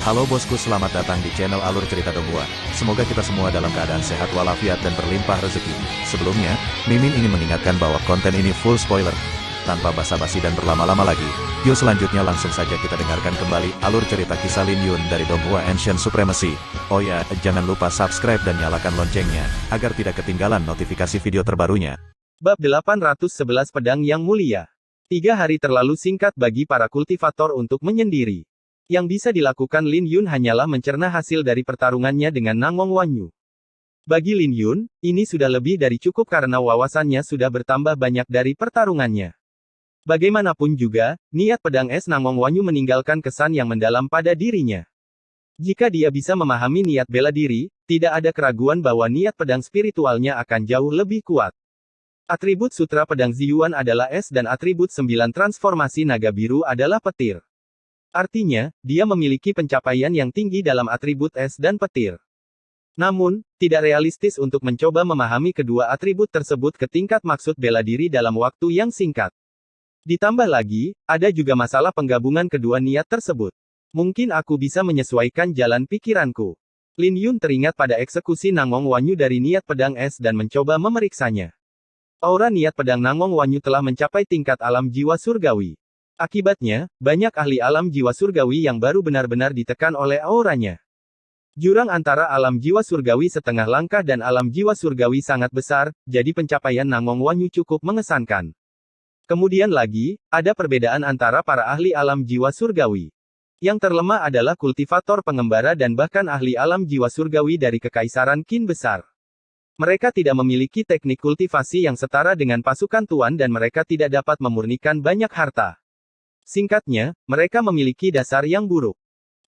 Halo bosku, selamat datang di channel Alur Cerita Donghua. Semoga kita semua dalam keadaan sehat walafiat dan berlimpah rezeki. Sebelumnya, Mimin ingin mengingatkan bahwa konten ini full spoiler. Tanpa basa-basi dan berlama-lama lagi, yuk selanjutnya langsung saja kita dengarkan kembali alur cerita kisah Lin Yun dari Donghua Ancient Supremacy. Oh ya, jangan lupa subscribe dan nyalakan loncengnya, agar tidak ketinggalan notifikasi video terbarunya. Bab 811 Pedang Yang Mulia. 3 hari terlalu singkat bagi para kultivator untuk menyendiri. Yang bisa dilakukan Lin Yun hanyalah mencerna hasil dari pertarungannya dengan Nangong Wanyu. Bagi Lin Yun, ini sudah lebih dari cukup karena wawasannya sudah bertambah banyak dari pertarungannya. Bagaimanapun juga, niat pedang es Nangong Wanyu meninggalkan kesan yang mendalam pada dirinya. Jika dia bisa memahami niat bela diri, tidak ada keraguan bahwa niat pedang spiritualnya akan jauh lebih kuat. Atribut sutra pedang Ziyuan adalah es dan atribut 9 transformasi naga biru adalah petir. Artinya, dia memiliki pencapaian yang tinggi dalam atribut es dan petir. Namun, tidak realistis untuk mencoba memahami kedua atribut tersebut ke tingkat maksud bela diri dalam waktu yang singkat. Ditambah lagi, ada juga masalah penggabungan kedua niat tersebut. Mungkin aku bisa menyesuaikan jalan pikiranku. Lin Yun teringat pada eksekusi Nangong Wanyu dari niat pedang es dan mencoba memeriksanya. Aura niat pedang Nangong Wanyu telah mencapai tingkat alam jiwa surgawi. Akibatnya, banyak ahli alam jiwa surgawi yang baru benar-benar ditekan oleh auranya. Jurang antara alam jiwa surgawi setengah langkah dan alam jiwa surgawi sangat besar, jadi pencapaian Nangong Wanyu cukup mengesankan. Kemudian lagi, ada perbedaan antara para ahli alam jiwa surgawi. Yang terlemah adalah kultivator pengembara dan bahkan ahli alam jiwa surgawi dari Kekaisaran Qin besar. Mereka tidak memiliki teknik kultivasi yang setara dengan pasukan tuan dan mereka tidak dapat memurnikan banyak harta. Singkatnya, mereka memiliki dasar yang buruk.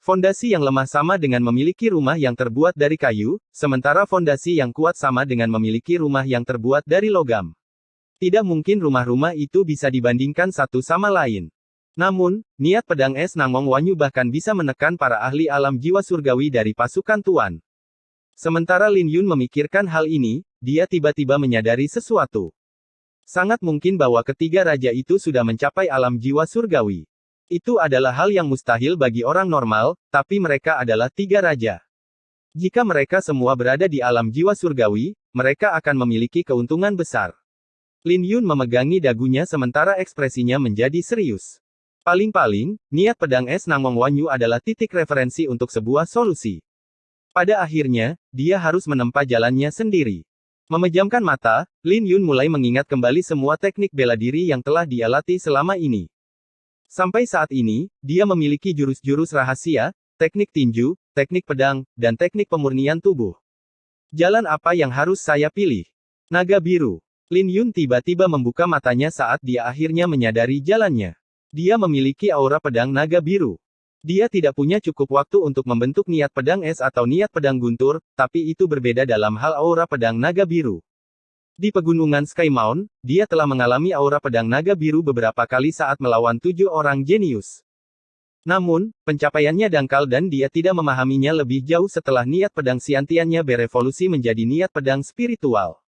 Fondasi yang lemah sama dengan memiliki rumah yang terbuat dari kayu, sementara fondasi yang kuat sama dengan memiliki rumah yang terbuat dari logam. Tidak mungkin rumah-rumah itu bisa dibandingkan satu sama lain. Namun, niat pedang es Nangong Wanyu bahkan bisa menekan para ahli alam jiwa surgawi dari pasukan tuan. Sementara Lin Yun memikirkan hal ini, dia tiba-tiba menyadari sesuatu. Sangat mungkin bahwa ketiga raja itu sudah mencapai alam jiwa surgawi. Itu adalah hal yang mustahil bagi orang normal, tapi mereka adalah 3 raja. Jika mereka semua berada di alam jiwa surgawi, mereka akan memiliki keuntungan besar. Lin Yun memegangi dagunya sementara ekspresinya menjadi serius. Paling-paling, niat pedang es Nangong Wanyu adalah titik referensi untuk sebuah solusi. Pada akhirnya, dia harus menempa jalannya sendiri. Memejamkan mata, Lin Yun mulai mengingat kembali semua teknik bela diri yang telah dia latih selama ini. Sampai saat ini, dia memiliki jurus-jurus rahasia, teknik tinju, teknik pedang, dan teknik pemurnian tubuh. Jalan apa yang harus saya pilih? Naga biru. Lin Yun tiba-tiba membuka matanya saat dia akhirnya menyadari jalannya. Dia memiliki aura pedang naga biru. Dia tidak punya cukup waktu untuk membentuk niat pedang es atau niat pedang guntur, tapi itu berbeda dalam hal aura pedang naga biru. Di pegunungan Sky Mount, dia telah mengalami aura pedang naga biru beberapa kali saat melawan 7 orang jenius. Namun, pencapaiannya dangkal dan dia tidak memahaminya lebih jauh setelah niat pedang Xiantiannya berevolusi menjadi niat pedang spiritual.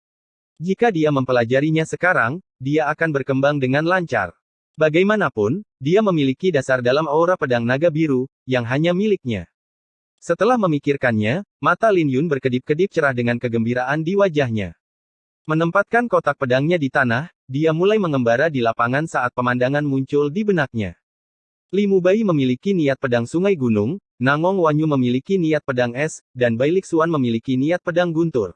Jika dia mempelajarinya sekarang, dia akan berkembang dengan lancar. Bagaimanapun, dia memiliki dasar dalam aura pedang naga biru, yang hanya miliknya. Setelah memikirkannya, mata Lin Yun berkedip-kedip cerah dengan kegembiraan di wajahnya. Menempatkan kotak pedangnya di tanah, dia mulai mengembara di lapangan saat pemandangan muncul di benaknya. Li Mubai memiliki niat pedang sungai gunung, Nangong Wanyu memiliki niat pedang es, dan Bai Lixuan memiliki niat pedang guntur.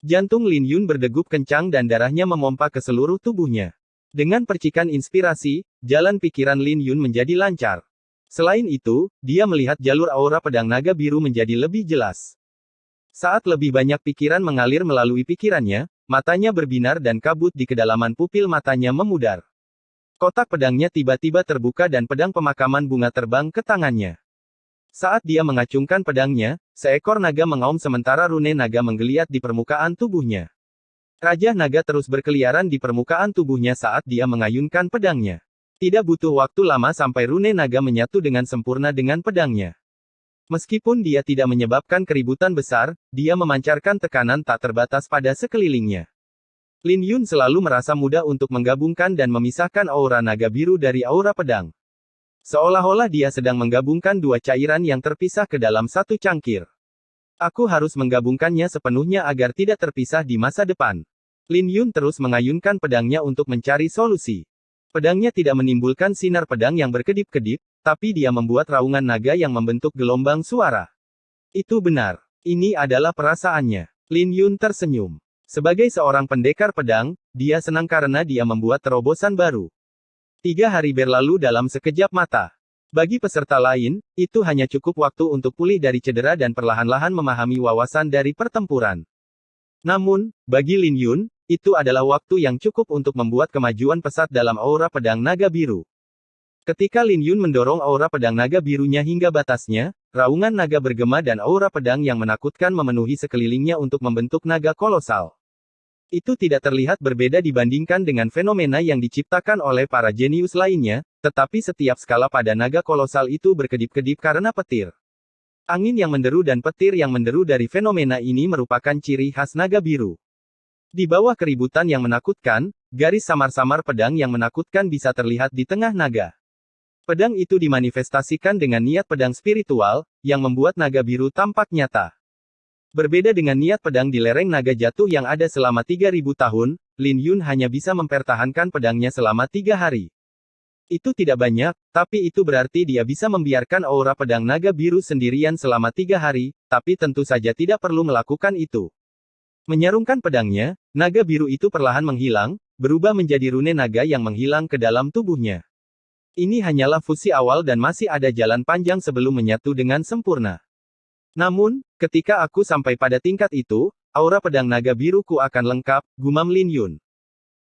Jantung Lin Yun berdegup kencang dan darahnya memompa ke seluruh tubuhnya. Dengan percikan inspirasi, jalan pikiran Lin Yun menjadi lancar. Selain itu, dia melihat jalur aura pedang naga biru menjadi lebih jelas. Saat lebih banyak pikiran mengalir melalui pikirannya, matanya berbinar dan kabut di kedalaman pupil matanya memudar. Kotak pedangnya tiba-tiba terbuka dan pedang pemakaman bunga terbang ke tangannya. Saat dia mengacungkan pedangnya, seekor naga mengaum sementara rune naga menggeliat di permukaan tubuhnya. Raja naga terus berkeliaran di permukaan tubuhnya saat dia mengayunkan pedangnya. Tidak butuh waktu lama sampai rune naga menyatu dengan sempurna dengan pedangnya. Meskipun dia tidak menyebabkan keributan besar, dia memancarkan tekanan tak terbatas pada sekelilingnya. Lin Yun selalu merasa mudah untuk menggabungkan dan memisahkan aura naga biru dari aura pedang. Seolah-olah dia sedang menggabungkan dua cairan yang terpisah ke dalam satu cangkir. Aku harus menggabungkannya sepenuhnya agar tidak terpisah di masa depan. Lin Yun terus mengayunkan pedangnya untuk mencari solusi. Pedangnya tidak menimbulkan sinar pedang yang berkedip-kedip, tapi dia membuat raungan naga yang membentuk gelombang suara. Itu benar. Ini adalah perasaannya. Lin Yun tersenyum. Sebagai seorang pendekar pedang, dia senang karena dia membuat terobosan baru. 3 hari berlalu dalam sekejap mata. Bagi peserta lain, itu hanya cukup waktu untuk pulih dari cedera dan perlahan-lahan memahami wawasan dari pertempuran. Namun, bagi Lin Yun, itu adalah waktu yang cukup untuk membuat kemajuan pesat dalam aura pedang naga biru. Ketika Lin Yun mendorong aura pedang naga birunya hingga batasnya, raungan naga bergema dan aura pedang yang menakutkan memenuhi sekelilingnya untuk membentuk naga kolosal. Itu tidak terlihat berbeda dibandingkan dengan fenomena yang diciptakan oleh para jenius lainnya, tetapi setiap skala pada naga kolosal itu berkedip-kedip karena petir. Angin yang menderu dan petir yang menderu dari fenomena ini merupakan ciri khas naga biru. Di bawah keributan yang menakutkan, garis samar-samar pedang yang menakutkan bisa terlihat di tengah naga. Pedang itu dimanifestasikan dengan niat pedang spiritual, yang membuat naga biru tampak nyata. Berbeda dengan niat pedang di lereng naga jatuh yang ada selama 3000 tahun, Lin Yun hanya bisa mempertahankan pedangnya selama 3 hari. Itu tidak banyak, tapi itu berarti dia bisa membiarkan aura pedang naga biru sendirian selama 3 hari, tapi tentu saja tidak perlu melakukan itu. Menyarungkan pedangnya, naga biru itu perlahan menghilang, berubah menjadi rune naga yang menghilang ke dalam tubuhnya. Ini hanyalah fusi awal dan masih ada jalan panjang sebelum menyatu dengan sempurna. Namun, ketika aku sampai pada tingkat itu, aura pedang naga biruku akan lengkap, gumam Lin Yun.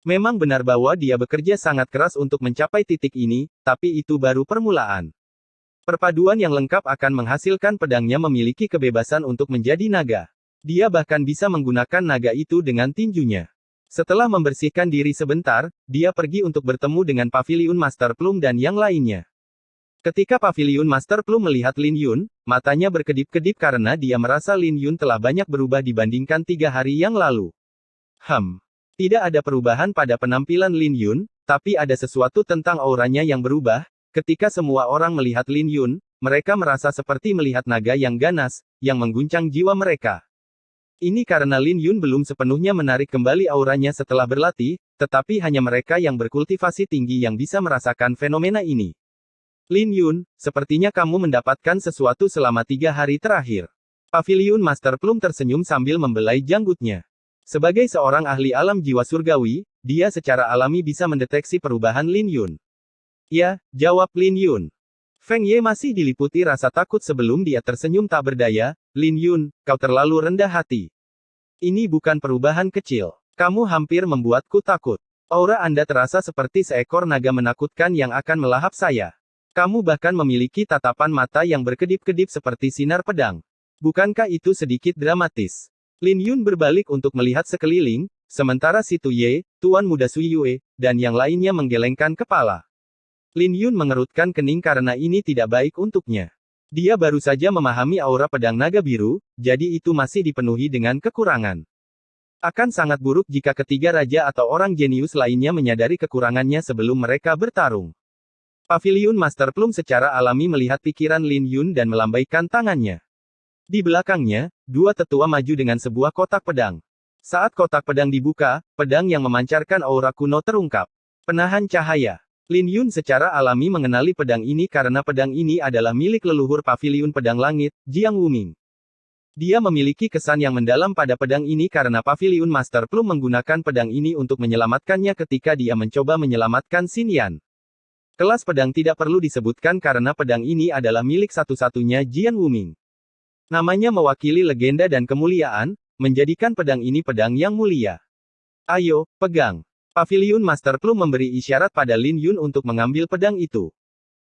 Memang benar bahwa dia bekerja sangat keras untuk mencapai titik ini, tapi itu baru permulaan. Perpaduan yang lengkap akan menghasilkan pedangnya memiliki kebebasan untuk menjadi naga. Dia bahkan bisa menggunakan naga itu dengan tinjunya. Setelah membersihkan diri sebentar, dia pergi untuk bertemu dengan Paviliun Master Plum dan yang lainnya. Ketika Paviliun Master Plum melihat Lin Yun, matanya berkedip-kedip karena dia merasa Lin Yun telah banyak berubah dibandingkan 3 hari yang lalu. Tidak ada perubahan pada penampilan Lin Yun, tapi ada sesuatu tentang auranya yang berubah. Ketika semua orang melihat Lin Yun, mereka merasa seperti melihat naga yang ganas, yang mengguncang jiwa mereka. Ini karena Lin Yun belum sepenuhnya menarik kembali auranya setelah berlatih, tetapi hanya mereka yang berkultivasi tinggi yang bisa merasakan fenomena ini. Lin Yun, sepertinya kamu mendapatkan sesuatu selama 3 hari terakhir. Paviliun Master Plum tersenyum sambil membelai janggutnya. Sebagai seorang ahli alam jiwa surgawi, dia secara alami bisa mendeteksi perubahan Lin Yun. Ya, jawab Lin Yun. Feng Ye masih diliputi rasa takut sebelum dia tersenyum tak berdaya. Lin Yun, kau terlalu rendah hati. Ini bukan perubahan kecil. Kamu hampir membuatku takut. Aura Anda terasa seperti seekor naga menakutkan yang akan melahap saya. Kamu bahkan memiliki tatapan mata yang berkedip-kedip seperti sinar pedang. Bukankah itu sedikit dramatis? Lin Yun berbalik untuk melihat sekeliling, sementara si Tu Ye, Tuan Muda Sui Yue, dan yang lainnya menggelengkan kepala. Lin Yun mengerutkan kening karena ini tidak baik untuknya. Dia baru saja memahami aura pedang naga biru, jadi itu masih dipenuhi dengan kekurangan. Akan sangat buruk jika ketiga raja atau orang jenius lainnya menyadari kekurangannya sebelum mereka bertarung. Paviliun Master Plum secara alami melihat pikiran Lin Yun dan melambaikan tangannya. Di belakangnya, dua tetua maju dengan sebuah kotak pedang. Saat kotak pedang dibuka, pedang yang memancarkan aura kuno terungkap. Penahan cahaya. Lin Yun secara alami mengenali pedang ini karena pedang ini adalah milik leluhur Paviliun Pedang Langit, Jiang Wuming. Dia memiliki kesan yang mendalam pada pedang ini karena Paviliun Master Plum menggunakan pedang ini untuk menyelamatkannya ketika dia mencoba menyelamatkan Xin Yan. Kelas pedang tidak perlu disebutkan karena pedang ini adalah milik satu-satunya Jian Wuming. Namanya mewakili legenda dan kemuliaan, menjadikan pedang ini pedang yang mulia. Ayo, pegang. Paviliun Master Plum memberi isyarat pada Lin Yun untuk mengambil pedang itu.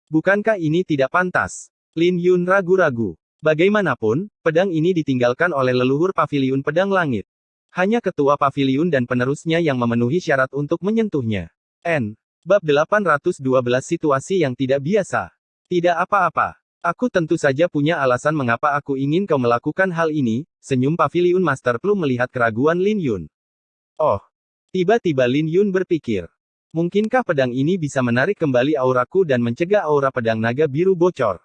Bukankah ini tidak pantas? Lin Yun ragu-ragu. Bagaimanapun, pedang ini ditinggalkan oleh leluhur Paviliun Pedang Langit. Hanya ketua Paviliun dan penerusnya yang memenuhi syarat untuk menyentuhnya. Bab 812 Situasi yang tidak biasa. Tidak apa-apa. Aku tentu saja punya alasan mengapa aku ingin kau melakukan hal ini, senyum Paviliun Master Plum melihat keraguan Lin Yun. Oh. Tiba-tiba Lin Yun berpikir. Mungkinkah pedang ini bisa menarik kembali auraku dan mencegah aura pedang naga biru bocor?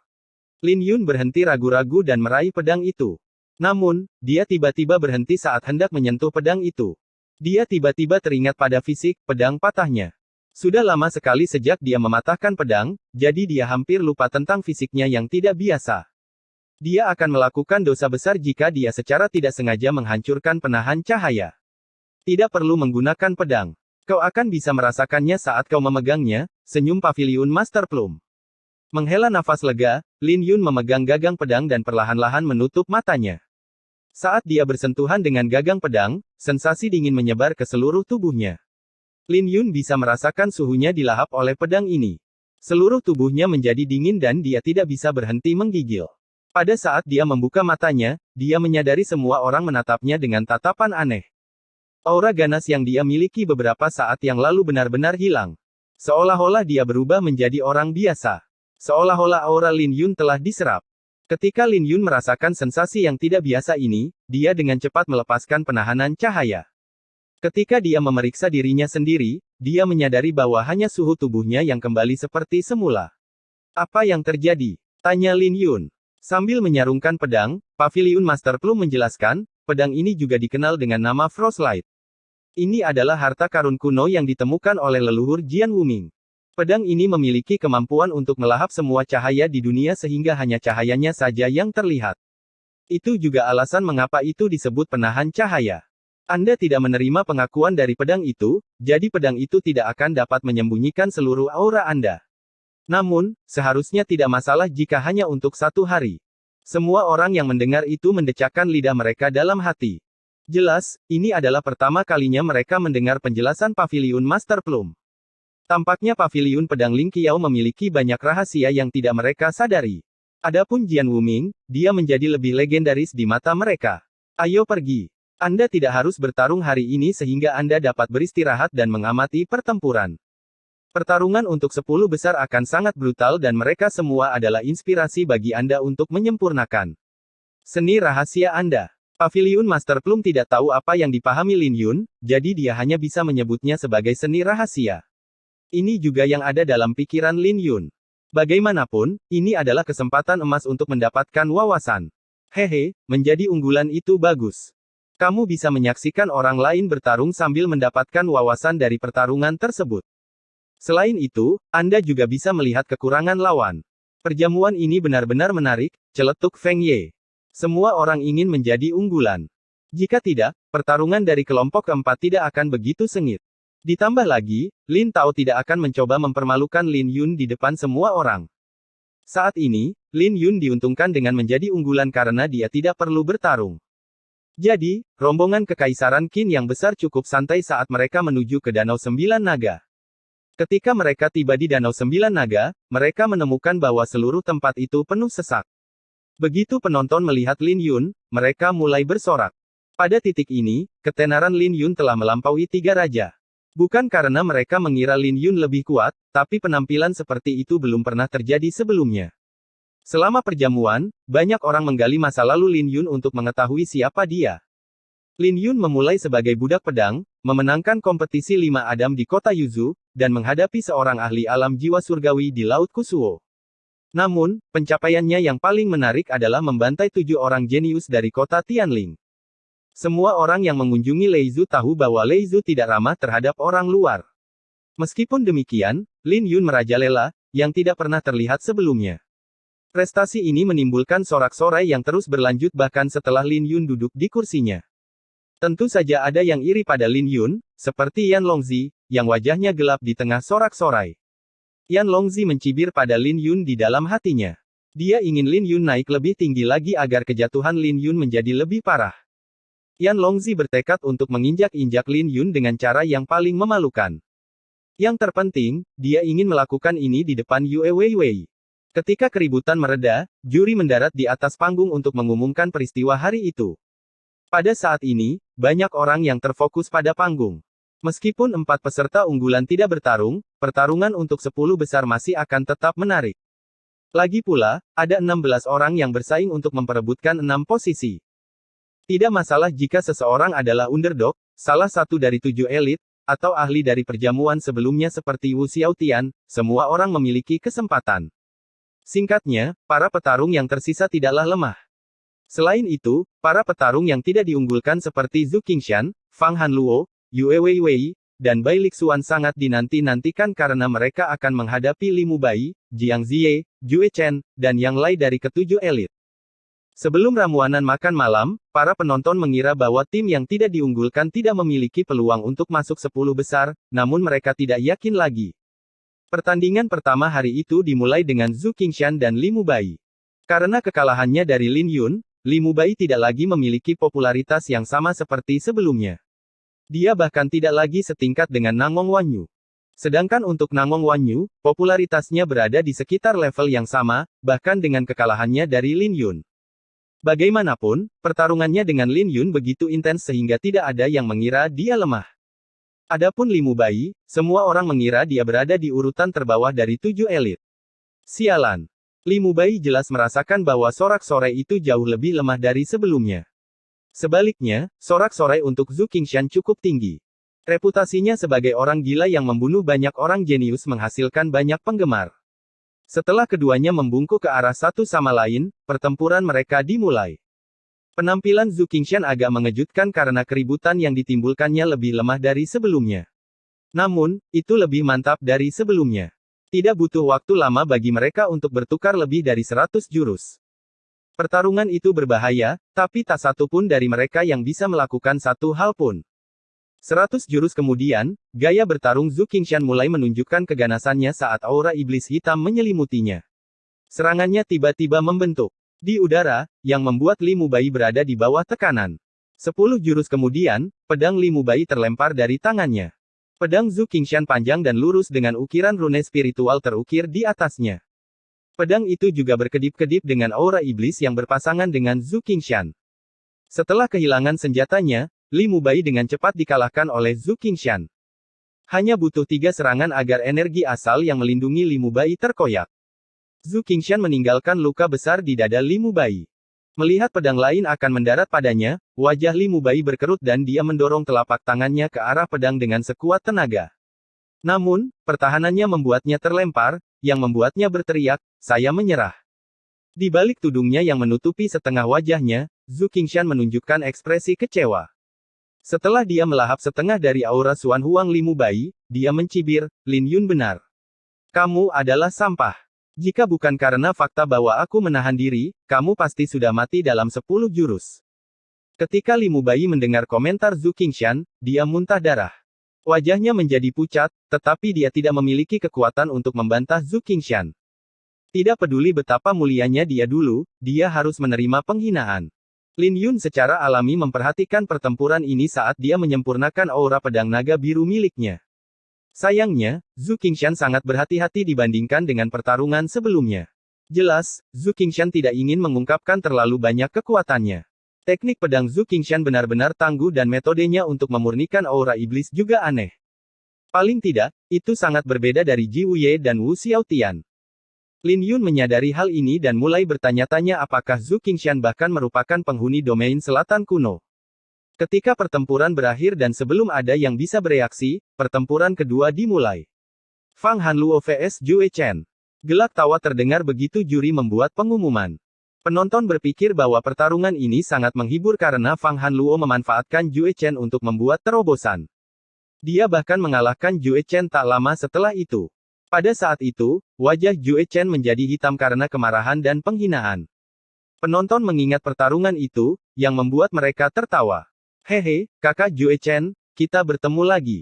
Lin Yun berhenti ragu-ragu dan meraih pedang itu. Namun, dia tiba-tiba berhenti saat hendak menyentuh pedang itu. Dia tiba-tiba teringat pada fisik pedang patahnya. Sudah lama sekali sejak dia mematahkan pedang, jadi dia hampir lupa tentang fisiknya yang tidak biasa. Dia akan melakukan dosa besar jika dia secara tidak sengaja menghancurkan penahan cahaya. Tidak perlu menggunakan pedang. Kau akan bisa merasakannya saat kau memegangnya, senyum Paviliun Master Plum. Menghela nafas lega, Lin Yun memegang gagang pedang dan perlahan-lahan menutup matanya. Saat dia bersentuhan dengan gagang pedang, sensasi dingin menyebar ke seluruh tubuhnya. Lin Yun bisa merasakan suhunya dilahap oleh pedang ini. Seluruh tubuhnya menjadi dingin dan dia tidak bisa berhenti menggigil. Pada saat dia membuka matanya, dia menyadari semua orang menatapnya dengan tatapan aneh. Aura ganas yang dia miliki beberapa saat yang lalu benar-benar hilang. Seolah-olah dia berubah menjadi orang biasa. Seolah-olah aura Lin Yun telah diserap. Ketika Lin Yun merasakan sensasi yang tidak biasa ini, dia dengan cepat melepaskan penahanan cahaya. Ketika dia memeriksa dirinya sendiri, dia menyadari bahwa hanya suhu tubuhnya yang kembali seperti semula. Apa yang terjadi? Tanya Lin Yun. Sambil menyarungkan pedang, Paviliun Master Plum menjelaskan, pedang ini juga dikenal dengan nama Frostlight. Ini adalah harta karun kuno yang ditemukan oleh leluhur Jian Wuming. Pedang ini memiliki kemampuan untuk melahap semua cahaya di dunia sehingga hanya cahayanya saja yang terlihat. Itu juga alasan mengapa itu disebut penahan cahaya. Anda tidak menerima pengakuan dari pedang itu, jadi pedang itu tidak akan dapat menyembunyikan seluruh aura Anda. Namun, seharusnya tidak masalah jika hanya untuk 1 hari. Semua orang yang mendengar itu mendecakkan lidah mereka dalam hati. Jelas, ini adalah pertama kalinya mereka mendengar penjelasan Paviliun Master Plum. Tampaknya Paviliun Pedang Ling Qiao memiliki banyak rahasia yang tidak mereka sadari. Adapun Jian Wuming, dia menjadi lebih legendaris di mata mereka. Ayo pergi. Anda tidak harus bertarung hari ini sehingga Anda dapat beristirahat dan mengamati pertempuran. Pertarungan untuk 10 besar akan sangat brutal dan mereka semua adalah inspirasi bagi Anda untuk menyempurnakan seni rahasia Anda. Paviliun Master Plum tidak tahu apa yang dipahami Lin Yun, jadi dia hanya bisa menyebutnya sebagai seni rahasia. Ini juga yang ada dalam pikiran Lin Yun. Bagaimanapun, ini adalah kesempatan emas untuk mendapatkan wawasan. Hehe, menjadi unggulan itu bagus. Kamu bisa menyaksikan orang lain bertarung sambil mendapatkan wawasan dari pertarungan tersebut. Selain itu, Anda juga bisa melihat kekurangan lawan. Perjamuan ini benar-benar menarik, celetuk Feng Ye. Semua orang ingin menjadi unggulan. Jika tidak, pertarungan dari kelompok keempat tidak akan begitu sengit. Ditambah lagi, Lin Tao tidak akan mencoba mempermalukan Lin Yun di depan semua orang. Saat ini, Lin Yun diuntungkan dengan menjadi unggulan karena dia tidak perlu bertarung. Jadi, rombongan Kekaisaran Qin yang besar cukup santai saat mereka menuju ke Danau Sembilan Naga. Ketika mereka tiba di Danau Sembilan Naga, mereka menemukan bahwa seluruh tempat itu penuh sesak. Begitu penonton melihat Lin Yun, mereka mulai bersorak. Pada titik ini, ketenaran Lin Yun telah melampaui 3 raja. Bukan karena mereka mengira Lin Yun lebih kuat, tapi penampilan seperti itu belum pernah terjadi sebelumnya. Selama perjamuan, banyak orang menggali masa lalu Lin Yun untuk mengetahui siapa dia. Lin Yun memulai sebagai budak pedang, memenangkan kompetisi 5 Adam di kota Yuzu, dan menghadapi seorang ahli alam jiwa surgawi di Laut Kusuo. Namun, pencapaiannya yang paling menarik adalah membantai 7 orang jenius dari kota Tianling. Semua orang yang mengunjungi Leizu tahu bahwa Leizu tidak ramah terhadap orang luar. Meskipun demikian, Lin Yun merajalela, yang tidak pernah terlihat sebelumnya. Prestasi ini menimbulkan sorak-sorai yang terus berlanjut bahkan setelah Lin Yun duduk di kursinya. Tentu saja ada yang iri pada Lin Yun, seperti Yan Longzi, yang wajahnya gelap di tengah sorak-sorai. Yan Longzi mencibir pada Lin Yun di dalam hatinya. Dia ingin Lin Yun naik lebih tinggi lagi agar kejatuhan Lin Yun menjadi lebih parah. Yan Longzi bertekad untuk menginjak-injak Lin Yun dengan cara yang paling memalukan. Yang terpenting, dia ingin melakukan ini di depan Yue Weiwei. Ketika keributan mereda, juri mendarat di atas panggung untuk mengumumkan peristiwa hari itu. Pada saat ini, banyak orang yang terfokus pada panggung. Meskipun 4 peserta unggulan tidak bertarung, pertarungan untuk 10 besar masih akan tetap menarik. Lagi pula, ada 16 orang yang bersaing untuk memperebutkan 6 posisi. Tidak masalah jika seseorang adalah underdog, salah satu dari 7 elit, atau ahli dari perjamuan sebelumnya seperti Wu Xiaotian, semua orang memiliki kesempatan. Singkatnya, para petarung yang tersisa tidaklah lemah. Selain itu, para petarung yang tidak diunggulkan seperti Zhu Qingshan, Fang Hanluo, Yue Weiwei, dan Bai Lixuan sangat dinanti-nantikan karena mereka akan menghadapi Li Mubai, Jiang Ziye, Jue Chen, dan yang lain dari ketujuh elit. Sebelum ramuanan makan malam, para penonton mengira bahwa tim yang tidak diunggulkan tidak memiliki peluang untuk masuk 10 besar, namun mereka tidak yakin lagi. Pertandingan pertama hari itu dimulai dengan Zhu Qingshan dan Li Mubai. Karena kekalahannya dari Lin Yun, Li Mubai tidak lagi memiliki popularitas yang sama seperti sebelumnya. Dia bahkan tidak lagi setingkat dengan Nangong Wanyu. Sedangkan untuk Nangong Wanyu, popularitasnya berada di sekitar level yang sama, bahkan dengan kekalahannya dari Lin Yun. Bagaimanapun, pertarungannya dengan Lin Yun begitu intens sehingga tidak ada yang mengira dia lemah. Adapun Li Mubai, semua orang mengira dia berada di urutan terbawah dari 7 elit. Sialan. Li Mubai jelas merasakan bahwa sorak-sorai itu jauh lebih lemah dari sebelumnya. Sebaliknya, sorak-sorai untuk Zhu Qingshan cukup tinggi. Reputasinya sebagai orang gila yang membunuh banyak orang jenius menghasilkan banyak penggemar. Setelah keduanya membungkuk ke arah satu sama lain, pertempuran mereka dimulai. Penampilan Zhu Qingshan agak mengejutkan karena keributan yang ditimbulkannya lebih lemah dari sebelumnya. Namun, itu lebih mantap dari sebelumnya. Tidak butuh waktu lama bagi mereka untuk bertukar lebih dari 100 jurus. Pertarungan itu berbahaya, tapi tak satu pun dari mereka yang bisa melakukan satu hal pun. 100 jurus kemudian, gaya bertarung Zhu Qingshan mulai menunjukkan keganasannya saat aura iblis hitam menyelimutinya. Serangannya tiba-tiba membentuk di udara, yang membuat Li Mubai berada di bawah tekanan. 10 jurus kemudian, pedang Li Mubai terlempar dari tangannya. Pedang Zhu Qingshan panjang dan lurus dengan ukiran rune spiritual terukir di atasnya. Pedang itu juga berkedip-kedip dengan aura iblis yang berpasangan dengan Zhu Qingshan. Setelah kehilangan senjatanya, Li Mubai dengan cepat dikalahkan oleh Zhu Qingshan. Hanya butuh 3 serangan agar energi asal yang melindungi Li Mubai terkoyak. Zhu Qingshan meninggalkan luka besar di dada Li Mubai. Melihat pedang lain akan mendarat padanya, wajah Li Mubai berkerut dan dia mendorong telapak tangannya ke arah pedang dengan sekuat tenaga. Namun, pertahanannya membuatnya terlempar, yang membuatnya berteriak, "Saya menyerah." Di balik tudungnya yang menutupi setengah wajahnya, Zhu Qingshan menunjukkan ekspresi kecewa. Setelah dia melahap setengah dari aura Xuan Huang Li Mubai, dia mencibir, "Lin Yun benar. Kamu adalah sampah. Jika bukan karena fakta bahwa aku menahan diri, kamu pasti sudah mati dalam 10 jurus." Ketika Li Mubai mendengar komentar Zhu Qingshan, dia muntah darah. Wajahnya menjadi pucat, tetapi dia tidak memiliki kekuatan untuk membantah Zhu Qingshan. Tidak peduli betapa mulianya dia dulu, dia harus menerima penghinaan. Lin Yun secara alami memperhatikan pertempuran ini saat dia menyempurnakan aura pedang naga biru miliknya. Sayangnya, Zhu Qingshan sangat berhati-hati dibandingkan dengan pertarungan sebelumnya. Jelas, Zhu Qingshan tidak ingin mengungkapkan terlalu banyak kekuatannya. Teknik pedang Zhu Qingshan benar-benar tangguh dan metodenya untuk memurnikan aura iblis juga aneh. Paling tidak, itu sangat berbeda dari Ji Wuye dan Wu Xiaotian. Lin Yun menyadari hal ini dan mulai bertanya-tanya apakah Zhu Qingshan bahkan merupakan penghuni domain selatan kuno. Ketika pertempuran berakhir dan sebelum ada yang bisa bereaksi, pertempuran kedua dimulai. Fang Hanluo vs Jue Chen. Gelak tawa terdengar begitu juri membuat pengumuman. Penonton berpikir bahwa pertarungan ini sangat menghibur karena Fang Hanluo memanfaatkan Jue Chen untuk membuat terobosan. Dia bahkan mengalahkan Jue Chen tak lama setelah itu. Pada saat itu, wajah Jue Chen menjadi hitam karena kemarahan dan penghinaan. Penonton mengingat pertarungan itu, yang membuat mereka tertawa. "Hehe, kakak Jue Chen, kita bertemu lagi.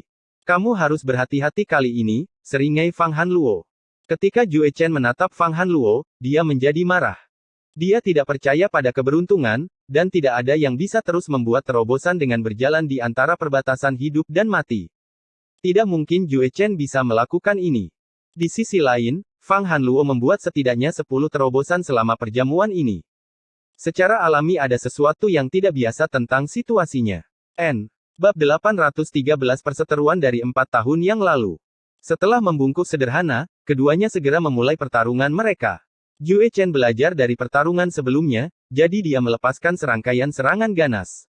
Kamu harus berhati-hati kali ini," seringai Fang Hanluo. Ketika Jue Chen menatap Fang Hanluo, dia menjadi marah. Dia tidak percaya pada keberuntungan, dan tidak ada yang bisa terus membuat terobosan dengan berjalan di antara perbatasan hidup dan mati. Tidak mungkin Jue Chen bisa melakukan ini. Di sisi lain, Fang Hanluo membuat setidaknya 10 terobosan selama perjamuan ini. Secara alami ada sesuatu yang tidak biasa tentang situasinya. Bab 813 Perseteruan dari 4 tahun yang lalu. Setelah membungkuk sederhana, keduanya segera memulai pertarungan mereka. Jue Chen belajar dari pertarungan sebelumnya, jadi dia melepaskan serangkaian serangan ganas.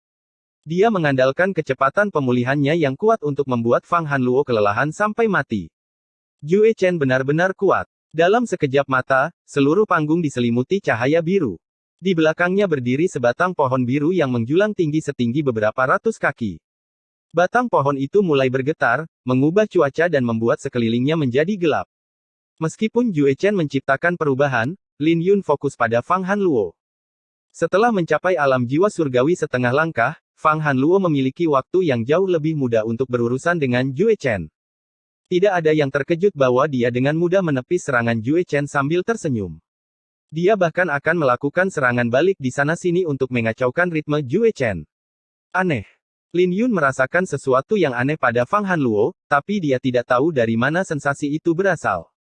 Dia mengandalkan kecepatan pemulihannya yang kuat untuk membuat Fang Hanluo kelelahan sampai mati. Jue Chen benar-benar kuat. Dalam sekejap mata, seluruh panggung diselimuti cahaya biru. Di belakangnya berdiri sebatang pohon biru yang menjulang tinggi setinggi beberapa ratus kaki. Batang pohon itu mulai bergetar, mengubah cuaca dan membuat sekelilingnya menjadi gelap. Meskipun Jue Chen menciptakan perubahan, Lin Yun fokus pada Fang Hanluo. Setelah mencapai alam jiwa surgawi setengah langkah, Fang Hanluo memiliki waktu yang jauh lebih mudah untuk berurusan dengan Jue Chen. Tidak ada yang terkejut bahwa dia dengan mudah menepis serangan Jue Chen sambil tersenyum. Dia bahkan akan melakukan serangan balik di sana-sini untuk mengacaukan ritme Jue Chen. Aneh. Lin Yun merasakan sesuatu yang aneh pada Fang Hanluo, tapi dia tidak tahu dari mana sensasi itu berasal.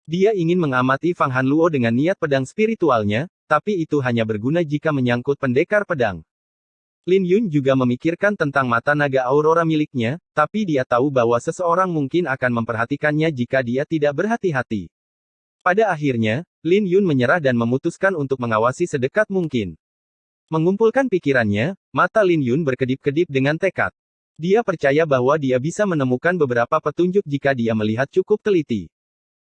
Dia ingin mengamati Fang Hanluo dengan niat pedang spiritualnya, tapi itu hanya berguna jika menyangkut pendekar pedang. Lin Yun juga memikirkan tentang mata naga aurora miliknya, tapi dia tahu bahwa seseorang mungkin akan memperhatikannya jika dia tidak berhati-hati. Pada akhirnya, Lin Yun menyerah dan memutuskan untuk mengawasi sedekat mungkin. Mengumpulkan pikirannya, mata Lin Yun berkedip-kedip dengan tekad. Dia percaya bahwa dia bisa menemukan beberapa petunjuk jika dia melihat cukup teliti.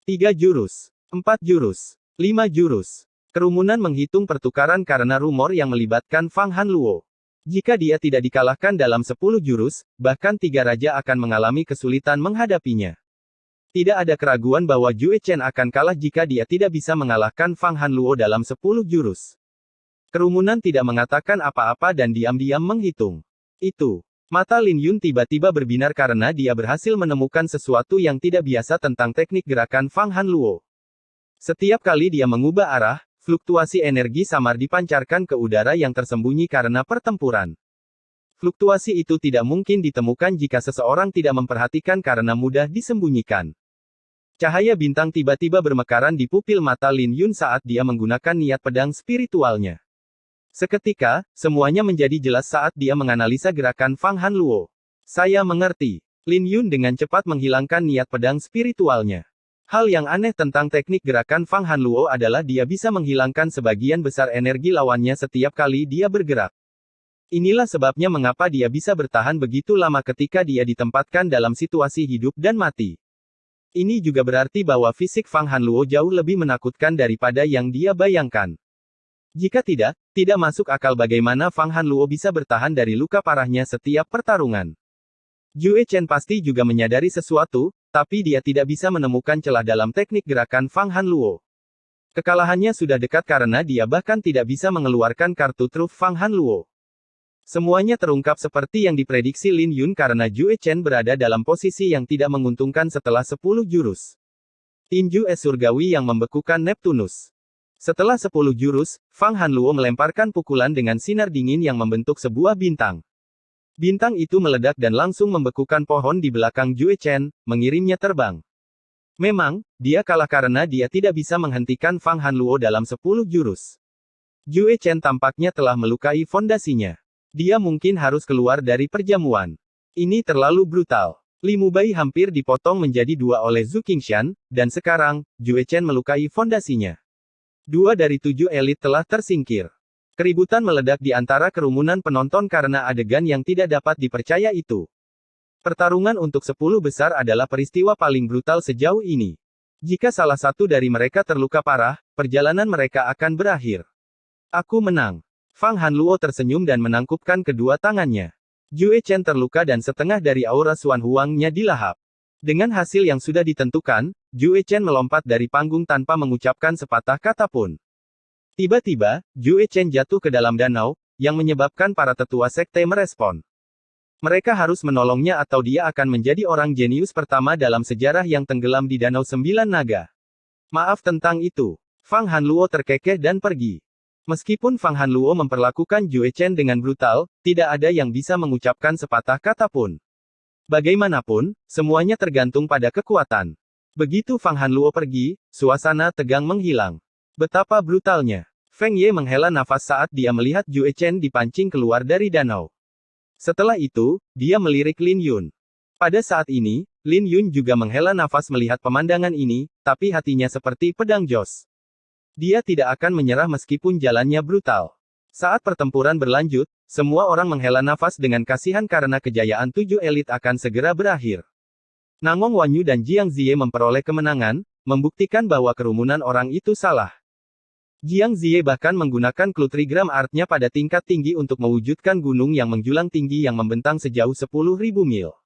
3 jurus, 4 jurus, 5 jurus. Kerumunan menghitung pertukaran karena rumor yang melibatkan Fang Hanluo. Jika dia tidak dikalahkan dalam 10 jurus, bahkan 3 raja akan mengalami kesulitan menghadapinya. Tidak ada keraguan bahwa Jue Chen akan kalah jika dia tidak bisa mengalahkan Fang Hanluo dalam 10 jurus. Kerumunan tidak mengatakan apa-apa dan diam-diam menghitung. Itu. Mata Lin Yun tiba-tiba berbinar karena dia berhasil menemukan sesuatu yang tidak biasa tentang teknik gerakan Fang Hanluo. Setiap kali dia mengubah arah, fluktuasi energi samar dipancarkan ke udara yang tersembunyi karena pertempuran. Fluktuasi itu tidak mungkin ditemukan jika seseorang tidak memperhatikan karena mudah disembunyikan. Cahaya bintang tiba-tiba bermekaran di pupil mata Lin Yun saat dia menggunakan niat pedang spiritualnya. Seketika, semuanya menjadi jelas saat dia menganalisa gerakan Fang Hanluo. Saya mengerti. Lin Yun dengan cepat menghilangkan niat pedang spiritualnya. Hal yang aneh tentang teknik gerakan Fang Hanluo adalah dia bisa menghilangkan sebagian besar energi lawannya setiap kali dia bergerak. Inilah sebabnya mengapa dia bisa bertahan begitu lama ketika dia ditempatkan dalam situasi hidup dan mati. Ini juga berarti bahwa fisik Fang Hanluo jauh lebih menakutkan daripada yang dia bayangkan. Jika tidak masuk akal bagaimana Fang Hanluo bisa bertahan dari luka parahnya setiap pertarungan. Jue Chen pasti juga menyadari sesuatu, tapi dia tidak bisa menemukan celah dalam teknik gerakan Fang Hanluo. Kekalahannya sudah dekat karena dia bahkan tidak bisa mengeluarkan kartu truf Fang Hanluo. Semuanya terungkap seperti yang diprediksi Lin Yun karena Jue Chen berada dalam posisi yang tidak menguntungkan setelah 10 jurus. Tinju es surgawi yang membekukan Neptunus. Setelah 10 jurus, Fang Hanluo melemparkan pukulan dengan sinar dingin yang membentuk sebuah bintang. Bintang itu meledak dan langsung membekukan pohon di belakang Jue Chen, mengirimnya terbang. Memang, dia kalah karena dia tidak bisa menghentikan Fang Hanluo dalam 10 jurus. Jue Chen tampaknya telah melukai fondasinya. Dia mungkin harus keluar dari perjamuan. Ini terlalu brutal. Li Mubai hampir dipotong menjadi 2 oleh Zhu Qingshan, dan sekarang, Jue Chen melukai fondasinya. 2 dari 7 elit telah tersingkir. Keributan meledak di antara kerumunan penonton karena adegan yang tidak dapat dipercaya itu. Pertarungan untuk 10 besar adalah peristiwa paling brutal sejauh ini. Jika salah satu dari mereka terluka parah, perjalanan mereka akan berakhir. Aku menang. Fang Hanluo tersenyum dan menangkupkan kedua tangannya. Jue Chen terluka dan setengah dari aura Xuan Huang-nya dilahap. Dengan hasil yang sudah ditentukan, Jue Chen melompat dari panggung tanpa mengucapkan sepatah kata pun. Tiba-tiba, Jue Chen jatuh ke dalam danau, yang menyebabkan para tetua sekte merespon. Mereka harus menolongnya atau dia akan menjadi orang jenius pertama dalam sejarah yang tenggelam di Danau Sembilan Naga. Maaf tentang itu. Fang Hanluo terkekeh dan pergi. Meskipun Fang Hanluo memperlakukan Jue Chen dengan brutal, tidak ada yang bisa mengucapkan sepatah kata pun. Bagaimanapun, semuanya tergantung pada kekuatan. Begitu Fang Hanluo pergi, suasana tegang menghilang. Betapa brutalnya. Feng Ye menghela nafas saat dia melihat Jue Chen dipancing keluar dari danau. Setelah itu, dia melirik Lin Yun. Pada saat ini, Lin Yun juga menghela nafas melihat pemandangan ini, tapi hatinya seperti pedang jos. Dia tidak akan menyerah meskipun jalannya brutal. Saat pertempuran berlanjut, semua orang menghela nafas dengan kasihan karena kejayaan 7 elit akan segera berakhir. Nangong Wanyu dan Jiang Ziye memperoleh kemenangan, membuktikan bahwa kerumunan orang itu salah. Jiang Ziye bahkan menggunakan Clutrigram Art-nya pada tingkat tinggi untuk mewujudkan gunung yang menjulang tinggi yang membentang sejauh 10.000 mil.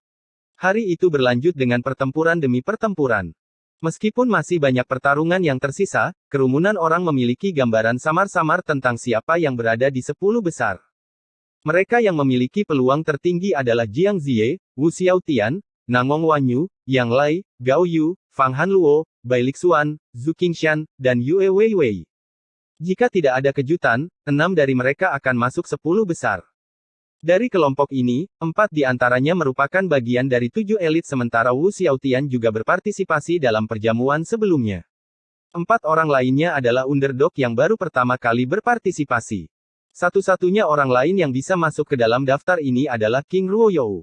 Hari itu berlanjut dengan pertempuran demi pertempuran. Meskipun masih banyak pertarungan yang tersisa, kerumunan orang memiliki gambaran samar-samar tentang siapa yang berada di 10 besar. Mereka yang memiliki peluang tertinggi adalah Jiang Ziye, Wu Xiaotian, Nangong Wanyu, Yang Lai, Gao Yu, Fang Hanluo, Bai Lixuan, Zhu Qingshan, dan Yue Weiwei. Jika tidak ada kejutan, 6 dari mereka akan masuk 10 besar. Dari kelompok ini, 4 di antaranya merupakan bagian dari 7 elit sementara Wu Xiaotian juga berpartisipasi dalam perjamuan sebelumnya. 4 orang lainnya adalah underdog yang baru pertama kali berpartisipasi. Satu-satunya orang lain yang bisa masuk ke dalam daftar ini adalah King Ruoyou.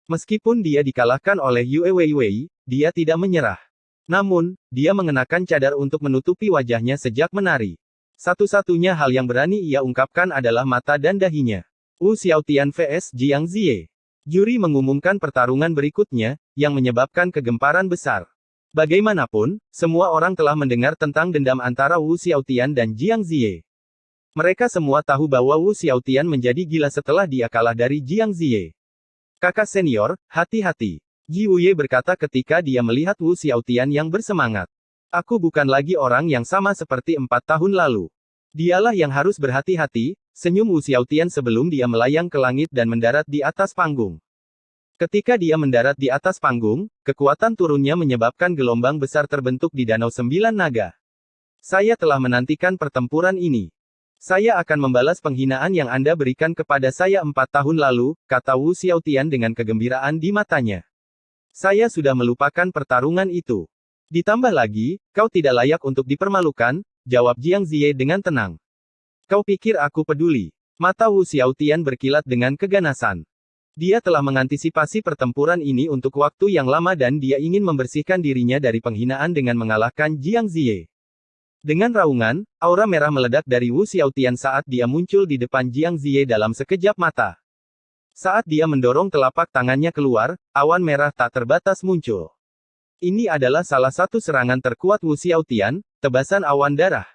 Meskipun dia dikalahkan oleh Yue Weiwei, dia tidak menyerah. Namun, dia mengenakan cadar untuk menutupi wajahnya sejak menari. Satu-satunya hal yang berani ia ungkapkan adalah mata dan dahinya. Wu Xiaotian vs Jiang Ziye. Juri mengumumkan pertarungan berikutnya, yang menyebabkan kegemparan besar. Bagaimanapun, semua orang telah mendengar tentang dendam antara Wu Xiaotian dan Jiang Ziye. Mereka semua tahu bahwa Wu Xiaotian menjadi gila setelah dia kalah dari Jiang Ziye. Kakak senior, hati-hati. Ji Wuye berkata ketika dia melihat Wu Xiaotian yang bersemangat. Aku bukan lagi orang yang sama seperti 4 tahun lalu. Dialah yang harus berhati-hati, senyum Wu Xiaotian sebelum dia melayang ke langit dan mendarat di atas panggung. Ketika dia mendarat di atas panggung, kekuatan turunnya menyebabkan gelombang besar terbentuk di Danau Sembilan Naga. Saya telah menantikan pertempuran ini. Saya akan membalas penghinaan yang Anda berikan kepada saya 4 tahun lalu, kata Wu Xiaotian dengan kegembiraan di matanya. Saya sudah melupakan pertarungan itu. Ditambah lagi, kau tidak layak untuk dipermalukan, jawab Jiang Ziye dengan tenang. Kau pikir aku peduli? Mata Wu Xiaotian berkilat dengan keganasan. Dia telah mengantisipasi pertempuran ini untuk waktu yang lama dan dia ingin membersihkan dirinya dari penghinaan dengan mengalahkan Jiang Ziye. Dengan raungan, aura merah meledak dari Wu Xiaotian saat dia muncul di depan Jiang Ziye dalam sekejap mata. Saat dia mendorong telapak tangannya keluar, awan merah tak terbatas muncul. Ini adalah salah satu serangan terkuat Wu Xiaotian, tebasan awan darah.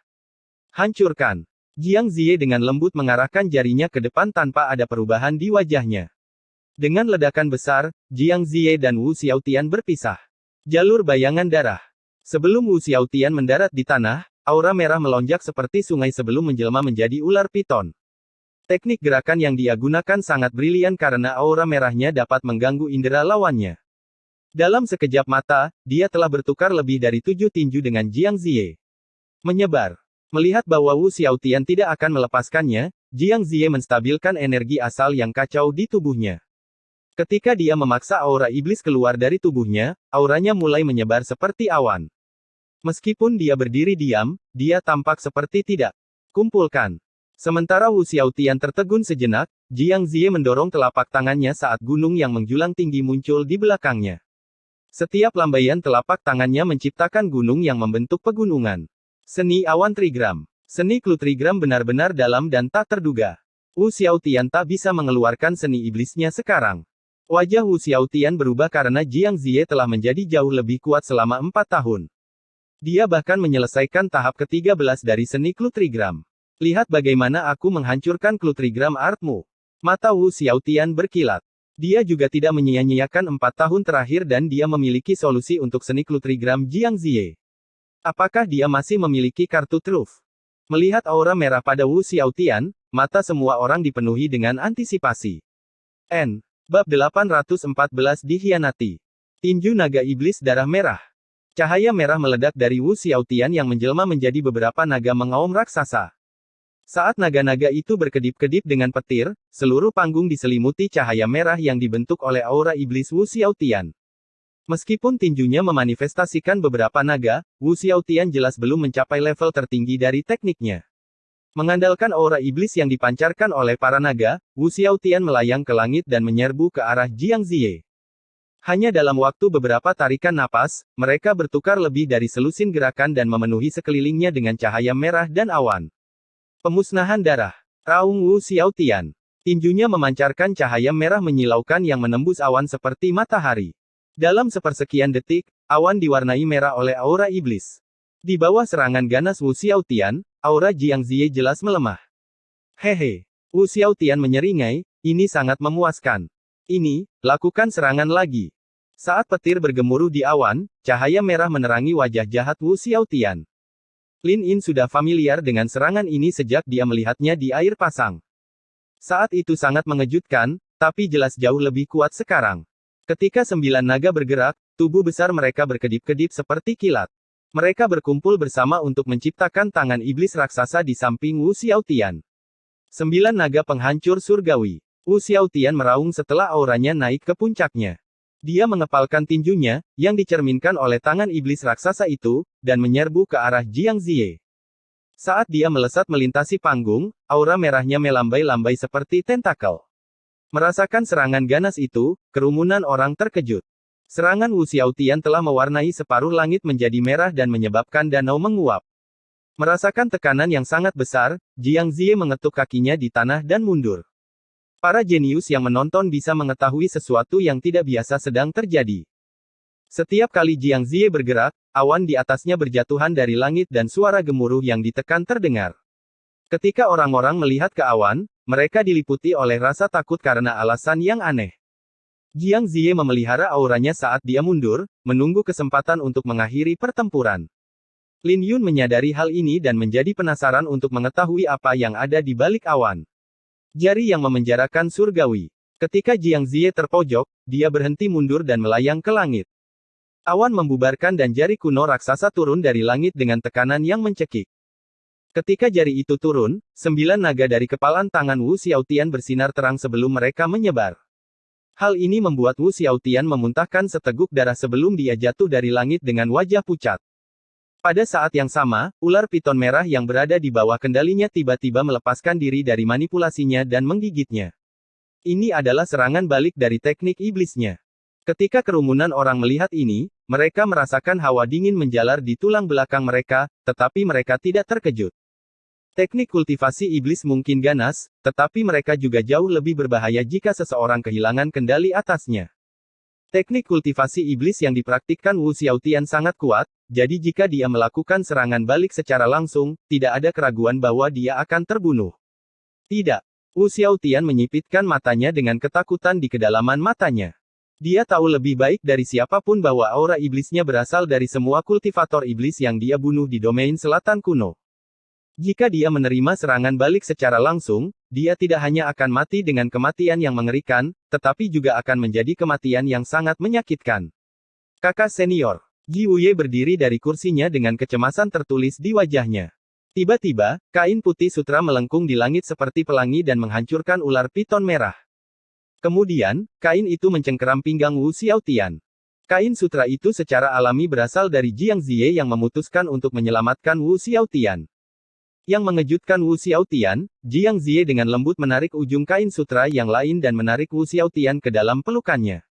Hancurkan. Jiang Ziye dengan lembut mengarahkan jarinya ke depan tanpa ada perubahan di wajahnya. Dengan ledakan besar, Jiang Ziye dan Wu Xiaotian berpisah. Jalur bayangan darah. Sebelum Wu Xiaotian mendarat di tanah, aura merah melonjak seperti sungai sebelum menjelma menjadi ular piton. Teknik gerakan yang dia gunakan sangat brilian karena aura merahnya dapat mengganggu indera lawannya. Dalam sekejap mata, dia telah bertukar lebih dari 7 tinju dengan Jiang Ziye. Menyebar. Melihat bahwa Wu Xiaotian tidak akan melepaskannya, Jiang Ziye menstabilkan energi asal yang kacau di tubuhnya. Ketika dia memaksa aura iblis keluar dari tubuhnya, auranya mulai menyebar seperti awan. Meskipun dia berdiri diam, dia tampak seperti tidak. Kumpulkan. Sementara Wu Xiaotian tertegun sejenak, Jiang Ziye mendorong telapak tangannya saat gunung yang menjulang tinggi muncul di belakangnya. Setiap lambaian telapak tangannya menciptakan gunung yang membentuk pegunungan. Seni awan trigram. Seni Clutrigram benar-benar dalam dan tak terduga. Wu Xiaotian tak bisa mengeluarkan seni iblisnya sekarang. Wajah Wu Xiaotian berubah karena Jiang Ziye telah menjadi jauh lebih kuat selama 4 tahun. Dia bahkan menyelesaikan tahap ke-13 dari seni Clutrigram. Lihat bagaimana aku menghancurkan Clutrigram Art-mu. Mata Wu Xiaotian berkilat. Dia juga tidak menyia-nyiakan 4 tahun terakhir dan dia memiliki solusi untuk seni Clutrigram Jiang Ziye. Apakah dia masih memiliki kartu truf? Melihat aura merah pada Wu Xiaotian, mata semua orang dipenuhi dengan antisipasi. Bab 814 dikhianati. Tinju naga iblis darah merah. Cahaya merah meledak dari Wu Xiaotian yang menjelma menjadi beberapa naga mengaum raksasa. Saat naga-naga itu berkedip-kedip dengan petir, seluruh panggung diselimuti cahaya merah yang dibentuk oleh aura iblis Wu Xiaotian. Meskipun tinjunya memanifestasikan beberapa naga, Wu Xiaotian jelas belum mencapai level tertinggi dari tekniknya. Mengandalkan aura iblis yang dipancarkan oleh para naga, Wu Xiaotian melayang ke langit dan menyerbu ke arah Jiang Ziye. Hanya dalam waktu beberapa tarikan napas, mereka bertukar lebih dari selusin gerakan dan memenuhi sekelilingnya dengan cahaya merah dan awan. Pemusnahan darah. Raung Wu Xiaotian. Tinjunya memancarkan cahaya merah menyilaukan yang menembus awan seperti matahari. Dalam sepersekian detik, awan diwarnai merah oleh aura iblis. Di bawah serangan ganas Wu Xiaotian, aura Jiang Ziye jelas melemah. Hehe. Wu Xiaotian menyeringai, ini sangat memuaskan. Ini, lakukan serangan lagi. Saat petir bergemuruh di awan, cahaya merah menerangi wajah jahat Wu Xiaotian. Lin Yin sudah familiar dengan serangan ini sejak dia melihatnya di air pasang. Saat itu sangat mengejutkan, tapi jelas jauh lebih kuat sekarang. Ketika 9 naga bergerak, tubuh besar mereka berkedip-kedip seperti kilat. Mereka berkumpul bersama untuk menciptakan tangan iblis raksasa di samping Wu Xiaotian. 9 naga penghancur surgawi. Wu Xiaotian meraung setelah auranya naik ke puncaknya. Dia mengepalkan tinjunya, yang dicerminkan oleh tangan iblis raksasa itu, dan menyerbu ke arah Jiang Ziye. Saat dia melesat melintasi panggung, aura merahnya melambai-lambai seperti tentakel. Merasakan serangan ganas itu, kerumunan orang terkejut. Serangan Wu Xiaotian telah mewarnai separuh langit menjadi merah dan menyebabkan danau menguap. Merasakan tekanan yang sangat besar, Jiang Ziye mengetuk kakinya di tanah dan mundur. Para jenius yang menonton bisa mengetahui sesuatu yang tidak biasa sedang terjadi. Setiap kali Jiang Ziye bergerak, awan di atasnya berjatuhan dari langit dan suara gemuruh yang ditekan terdengar. Ketika orang-orang melihat ke awan, mereka diliputi oleh rasa takut karena alasan yang aneh. Jiang Ziye memelihara auranya saat dia mundur, menunggu kesempatan untuk mengakhiri pertempuran. Lin Yun menyadari hal ini dan menjadi penasaran untuk mengetahui apa yang ada di balik awan. Jari yang memenjarakan surgawi. Ketika Jiang Ziye terpojok, dia berhenti mundur dan melayang ke langit. Awan membubarkan dan jari kuno raksasa turun dari langit dengan tekanan yang mencekik. Ketika jari itu turun, 9 naga dari kepalan tangan Wu Xiaotian bersinar terang sebelum mereka menyebar. Hal ini membuat Wu Xiaotian memuntahkan seteguk darah sebelum dia jatuh dari langit dengan wajah pucat. Pada saat yang sama, ular piton merah yang berada di bawah kendalinya tiba-tiba melepaskan diri dari manipulasinya dan menggigitnya. Ini adalah serangan balik dari teknik iblisnya. Ketika kerumunan orang melihat ini, mereka merasakan hawa dingin menjalar di tulang belakang mereka, tetapi mereka tidak terkejut. Teknik kultivasi iblis mungkin ganas, tetapi mereka juga jauh lebih berbahaya jika seseorang kehilangan kendali atasnya. Teknik kultivasi iblis yang dipraktikkan Wu Xiaotian sangat kuat, jadi jika dia melakukan serangan balik secara langsung, tidak ada keraguan bahwa dia akan terbunuh. Tidak. Wu Xiaotian menyipitkan matanya dengan ketakutan di kedalaman matanya. Dia tahu lebih baik dari siapapun bahwa aura iblisnya berasal dari semua kultivator iblis yang dia bunuh di domain selatan kuno. Jika dia menerima serangan balik secara langsung, dia tidak hanya akan mati dengan kematian yang mengerikan, tetapi juga akan menjadi kematian yang sangat menyakitkan. Kakak senior, Ji Wuye berdiri dari kursinya dengan kecemasan tertulis di wajahnya. Tiba-tiba, kain putih sutra melengkung di langit seperti pelangi dan menghancurkan ular piton merah. Kemudian, kain itu mencengkeram pinggang Wu Xiaotian. Kain sutra itu secara alami berasal dari Jiang Ziye yang memutuskan untuk menyelamatkan Wu Xiaotian. Yang mengejutkan Wu Xiaotian, Jiang Ziye dengan lembut menarik ujung kain sutra yang lain dan menarik Wu Xiaotian ke dalam pelukannya.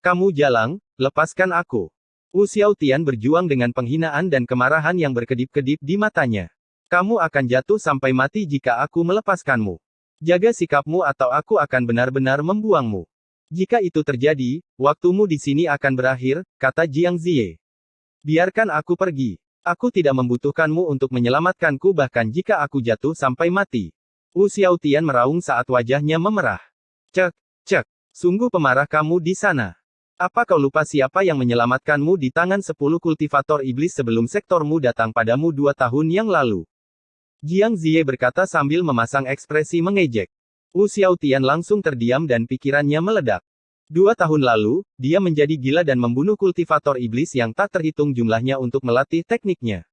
Kamu jalang, lepaskan aku. Wu Xiaotian berjuang dengan penghinaan dan kemarahan yang berkedip-kedip di matanya. Kamu akan jatuh sampai mati jika aku melepaskanmu. Jaga sikapmu atau aku akan benar-benar membuangmu. Jika itu terjadi, waktumu di sini akan berakhir, kata Jiang Ziye. Biarkan aku pergi. Aku tidak membutuhkanmu untuk menyelamatkanku bahkan jika aku jatuh sampai mati. Wu Xiaotian meraung saat wajahnya memerah. Cek, cek. Sungguh pemarah kamu di sana. Apa kau lupa siapa yang menyelamatkanmu di tangan 10 kultivator iblis sebelum sektormu datang padamu 2 tahun yang lalu? Jiang Ziye berkata sambil memasang ekspresi mengejek. Wu Xiaotian langsung terdiam dan pikirannya meledak. 2 tahun lalu, dia menjadi gila dan membunuh kultivator iblis yang tak terhitung jumlahnya untuk melatih tekniknya.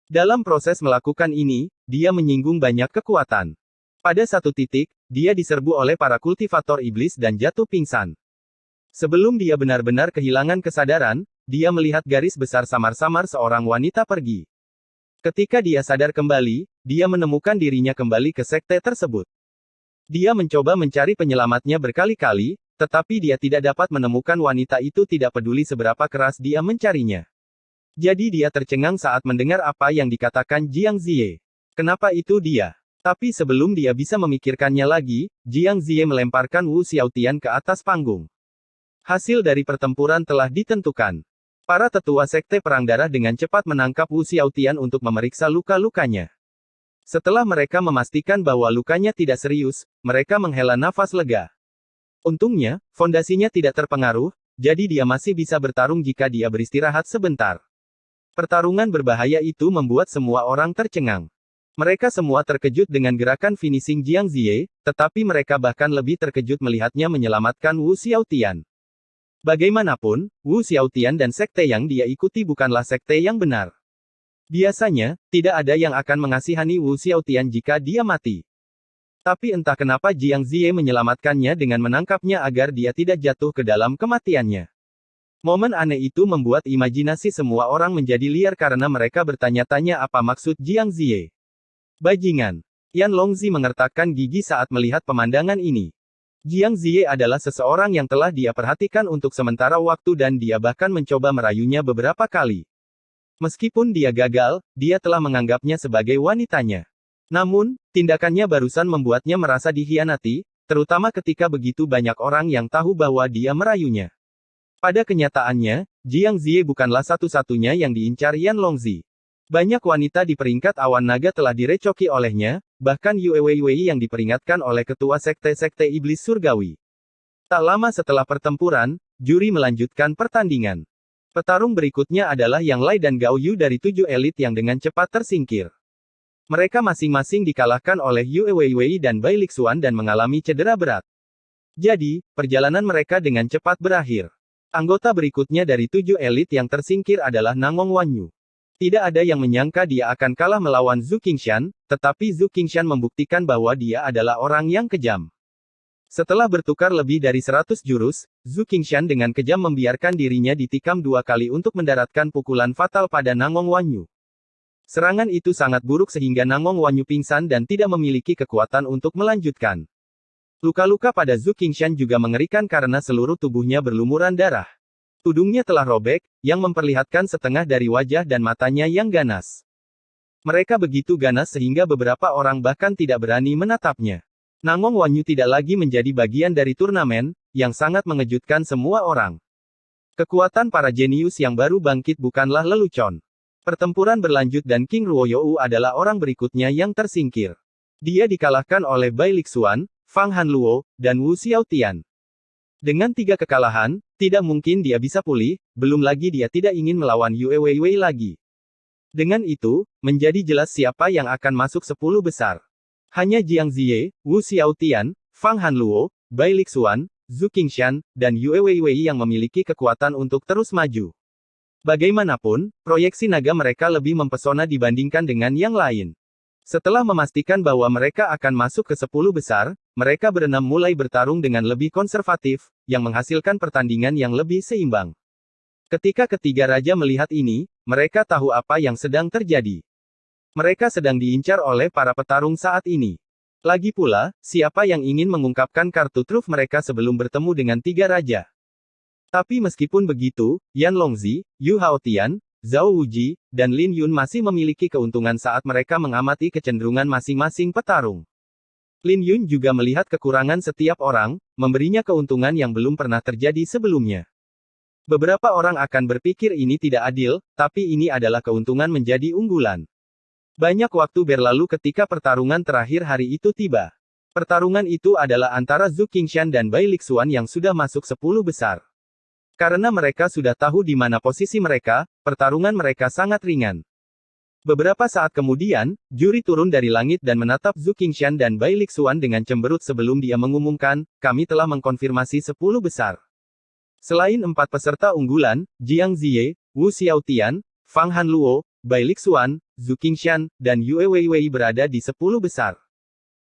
Dalam proses melakukan ini, dia menyinggung banyak kekuatan. Pada satu titik, dia diserbu oleh para kultivator iblis dan jatuh pingsan. Sebelum dia benar-benar kehilangan kesadaran, dia melihat garis besar samar-samar seorang wanita pergi. Ketika dia sadar kembali, dia menemukan dirinya kembali ke sekte tersebut. Dia mencoba mencari penyelamatnya berkali-kali, tetapi dia tidak dapat menemukan wanita itu tidak peduli seberapa keras dia mencarinya. Jadi dia tercengang saat mendengar apa yang dikatakan Jiang Ziye. Kenapa itu dia? Tapi sebelum dia bisa memikirkannya lagi, Jiang Ziye melemparkan Wu Xiaotian ke atas panggung. Hasil dari pertempuran telah ditentukan. Para tetua sekte perang darah dengan cepat menangkap Wu Xiaotian untuk memeriksa luka-lukanya. Setelah mereka memastikan bahwa lukanya tidak serius, mereka menghela nafas lega. Untungnya, fondasinya tidak terpengaruh, jadi dia masih bisa bertarung jika dia beristirahat sebentar. Pertarungan berbahaya itu membuat semua orang tercengang. Mereka semua terkejut dengan gerakan finishing Jiang Ziye, tetapi mereka bahkan lebih terkejut melihatnya menyelamatkan Wu Xiaotian. Bagaimanapun, Wu Xiaotian dan sekte yang dia ikuti bukanlah sekte yang benar. Biasanya, tidak ada yang akan mengasihani Wu Xiaotian jika dia mati. Tapi entah kenapa Jiang Ziye menyelamatkannya dengan menangkapnya agar dia tidak jatuh ke dalam kematiannya. Momen aneh itu membuat imajinasi semua orang menjadi liar karena mereka bertanya-tanya apa maksud Jiang Ziye. Bajingan. Yan Longzi mengertakkan gigi saat melihat pemandangan ini. Jiang Ziye adalah seseorang yang telah dia perhatikan untuk sementara waktu dan dia bahkan mencoba merayunya beberapa kali. Meskipun dia gagal, dia telah menganggapnya sebagai wanitanya. Namun, tindakannya barusan membuatnya merasa dikhianati, terutama ketika begitu banyak orang yang tahu bahwa dia merayunya. Pada kenyataannya, Jiang Ziye bukanlah satu-satunya yang diincar Yan Longzi. Banyak wanita di peringkat awan naga telah direcoki olehnya, bahkan Yue Weiwei yang diperingatkan oleh ketua sekte-sekte iblis surgawi. Tak lama setelah pertempuran, juri melanjutkan pertandingan. Petarung berikutnya adalah Yang Lai dan Gao Yu dari 7 elit yang dengan cepat tersingkir. Mereka masing-masing dikalahkan oleh Yue Weiwei dan Bai Lixuan dan mengalami cedera berat. Jadi, perjalanan mereka dengan cepat berakhir. Anggota berikutnya dari 7 elit yang tersingkir adalah Nangong Wanyu. Tidak ada yang menyangka dia akan kalah melawan Zhu Qingshan, tetapi Zhu Qingshan membuktikan bahwa dia adalah orang yang kejam. Setelah bertukar lebih dari 100 jurus, Zhu Qingshan dengan kejam membiarkan dirinya ditikam 2 kali untuk mendaratkan pukulan fatal pada Nangong Wanyu. Serangan itu sangat buruk sehingga Nangong Wanyu pingsan dan tidak memiliki kekuatan untuk melanjutkan. Luka-luka pada Zhu Qingshan juga mengerikan karena seluruh tubuhnya berlumuran darah. Tudungnya telah robek, yang memperlihatkan setengah dari wajah dan matanya yang ganas. Mereka begitu ganas sehingga beberapa orang bahkan tidak berani menatapnya. Nangong Wanyu tidak lagi menjadi bagian dari turnamen, yang sangat mengejutkan semua orang. Kekuatan para jenius yang baru bangkit bukanlah lelucon. Pertempuran berlanjut dan King Ruoyou adalah orang berikutnya yang tersingkir. Dia dikalahkan oleh Bai Lixuan, Fang Hanluo, dan Wu Xiaotian. Dengan 3 kekalahan, tidak mungkin dia bisa pulih, belum lagi dia tidak ingin melawan Yue Weiwei lagi. Dengan itu, menjadi jelas siapa yang akan masuk 10 besar. Hanya Jiang Ziye, Wu Xiaotian, Fang Hanluo, Bai Lixuan, Zhu Qingshan, dan Yue Weiwei yang memiliki kekuatan untuk terus maju. Bagaimanapun, proyeksi naga mereka lebih mempesona dibandingkan dengan yang lain. Setelah memastikan bahwa mereka akan masuk ke 10 besar, mereka berenam mulai bertarung dengan lebih konservatif, yang menghasilkan pertandingan yang lebih seimbang. Ketika ketiga raja melihat ini, mereka tahu apa yang sedang terjadi. Mereka sedang diincar oleh para petarung saat ini. Lagi pula, siapa yang ingin mengungkapkan kartu truf mereka sebelum bertemu dengan 3 raja? Tapi meskipun begitu, Yan Longzi, Yu Haotian, Zhao Wuji, dan Lin Yun masih memiliki keuntungan saat mereka mengamati kecenderungan masing-masing petarung. Lin Yun juga melihat kekurangan setiap orang, memberinya keuntungan yang belum pernah terjadi sebelumnya. Beberapa orang akan berpikir ini tidak adil, tapi ini adalah keuntungan menjadi unggulan. Banyak waktu berlalu ketika pertarungan terakhir hari itu tiba. Pertarungan itu adalah antara Zhu Qingshan dan Bai Lixuan yang sudah masuk 10 besar. Karena mereka sudah tahu di mana posisi mereka, pertarungan mereka sangat ringan. Beberapa saat kemudian, juri turun dari langit dan menatap Zhu Qingshan dan Bai Lixuan dengan cemberut sebelum dia mengumumkan, kami telah mengkonfirmasi 10 besar. Selain 4 peserta unggulan, Jiang Ziye, Wu Xiaotian, Fang Hanluo, Bai Lixuan, Zhu Qingshan, dan Yue Weiwei berada di 10 besar.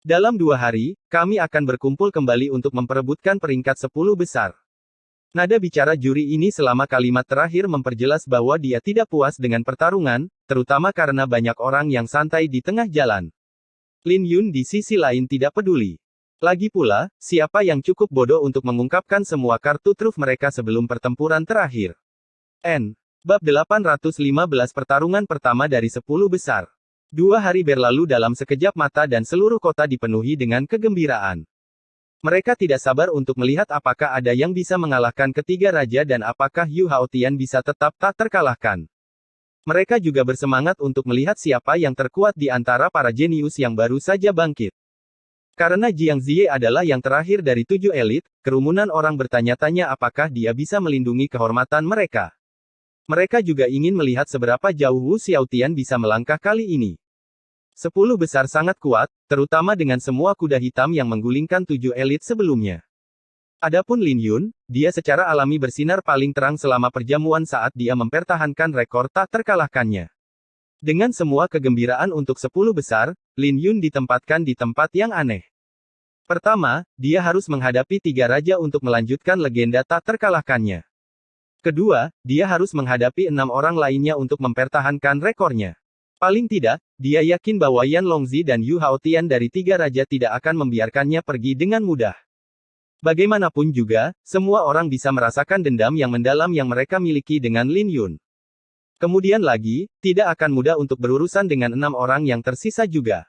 Dalam 2 hari, kami akan berkumpul kembali untuk memperebutkan peringkat 10 besar. Nada bicara juri ini selama kalimat terakhir memperjelas bahwa dia tidak puas dengan pertarungan, terutama karena banyak orang yang santai di tengah jalan. Lin Yun di sisi lain tidak peduli. Lagi pula, siapa yang cukup bodoh untuk mengungkapkan semua kartu truf mereka sebelum pertempuran terakhir? Bab 815 pertarungan pertama dari 10 besar. 2 hari berlalu dalam sekejap mata dan seluruh kota dipenuhi dengan kegembiraan. Mereka tidak sabar untuk melihat apakah ada yang bisa mengalahkan ketiga raja dan apakah Yu Haotian bisa tetap tak terkalahkan. Mereka juga bersemangat untuk melihat siapa yang terkuat di antara para jenius yang baru saja bangkit. Karena Jiang Ziye adalah yang terakhir dari 7 elit, kerumunan orang bertanya-tanya apakah dia bisa melindungi kehormatan mereka. Mereka juga ingin melihat seberapa jauh Wu Xiaotian bisa melangkah kali ini. 10 besar sangat kuat, terutama dengan semua kuda hitam yang menggulingkan 7 elit sebelumnya. Adapun Lin Yun, dia secara alami bersinar paling terang selama perjamuan saat dia mempertahankan rekor tak terkalahkannya. Dengan semua kegembiraan untuk 10 besar, Lin Yun ditempatkan di tempat yang aneh. Pertama, dia harus menghadapi 3 raja untuk melanjutkan legenda tak terkalahkannya. Kedua, dia harus menghadapi 6 orang lainnya untuk mempertahankan rekornya. Paling tidak, dia yakin bahwa Yan Longzi dan Yu Haotian dari 3 raja tidak akan membiarkannya pergi dengan mudah. Bagaimanapun juga, semua orang bisa merasakan dendam yang mendalam yang mereka miliki dengan Lin Yun. Kemudian lagi, tidak akan mudah untuk berurusan dengan 6 orang yang tersisa juga.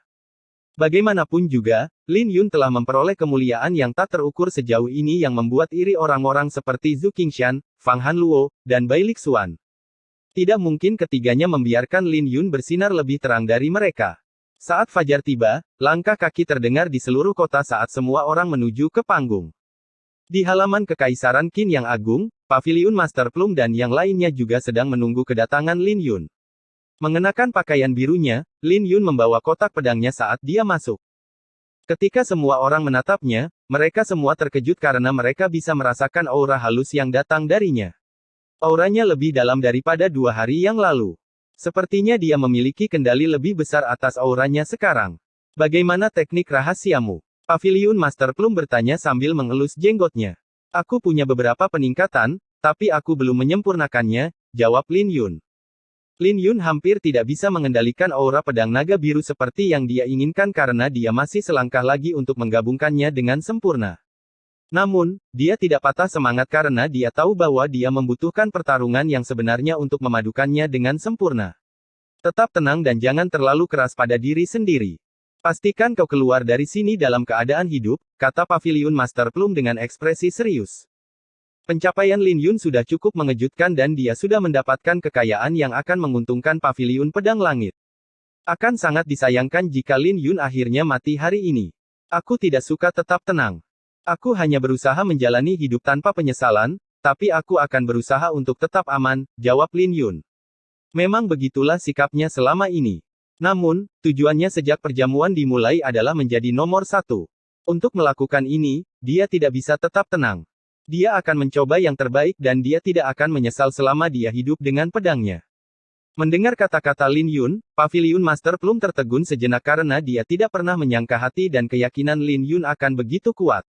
Bagaimanapun juga, Lin Yun telah memperoleh kemuliaan yang tak terukur sejauh ini yang membuat iri orang-orang seperti Zhu Qingshan, Fang Hanluo, dan Bai Lixuan. Tidak mungkin ketiganya membiarkan Lin Yun bersinar lebih terang dari mereka. Saat fajar tiba, langkah kaki terdengar di seluruh kota saat semua orang menuju ke panggung. Di halaman Kekaisaran Qin yang agung, Paviliun Master Plum dan yang lainnya juga sedang menunggu kedatangan Lin Yun. Mengenakan pakaian birunya, Lin Yun membawa kotak pedangnya saat dia masuk. Ketika semua orang menatapnya, mereka semua terkejut karena mereka bisa merasakan aura halus yang datang darinya. Auranya lebih dalam daripada 2 hari yang lalu. Sepertinya dia memiliki kendali lebih besar atas auranya sekarang. Bagaimana teknik rahasiamu? Paviliun Master Plum bertanya sambil mengelus jenggotnya. Aku punya beberapa peningkatan, tapi aku belum menyempurnakannya, jawab Lin Yun. Lin Yun hampir tidak bisa mengendalikan aura pedang naga biru seperti yang dia inginkan karena dia masih selangkah lagi untuk menggabungkannya dengan sempurna. Namun, dia tidak patah semangat karena dia tahu bahwa dia membutuhkan pertarungan yang sebenarnya untuk memadukannya dengan sempurna. Tetap tenang dan jangan terlalu keras pada diri sendiri. Pastikan kau keluar dari sini dalam keadaan hidup, kata Paviliun Master Plum dengan ekspresi serius. Pencapaian Lin Yun sudah cukup mengejutkan dan dia sudah mendapatkan kekayaan yang akan menguntungkan Paviliun Pedang Langit. Akan sangat disayangkan jika Lin Yun akhirnya mati hari ini. Aku tidak suka tetap tenang. Aku hanya berusaha menjalani hidup tanpa penyesalan, tapi aku akan berusaha untuk tetap aman, jawab Lin Yun. Memang begitulah sikapnya selama ini. Namun, tujuannya sejak perjamuan dimulai adalah menjadi nomor 1. Untuk melakukan ini, dia tidak bisa tetap tenang. Dia akan mencoba yang terbaik dan dia tidak akan menyesal selama dia hidup dengan pedangnya. Mendengar kata-kata Lin Yun, Paviliun Master Plum tertegun sejenak karena dia tidak pernah menyangka hati dan keyakinan Lin Yun akan begitu kuat.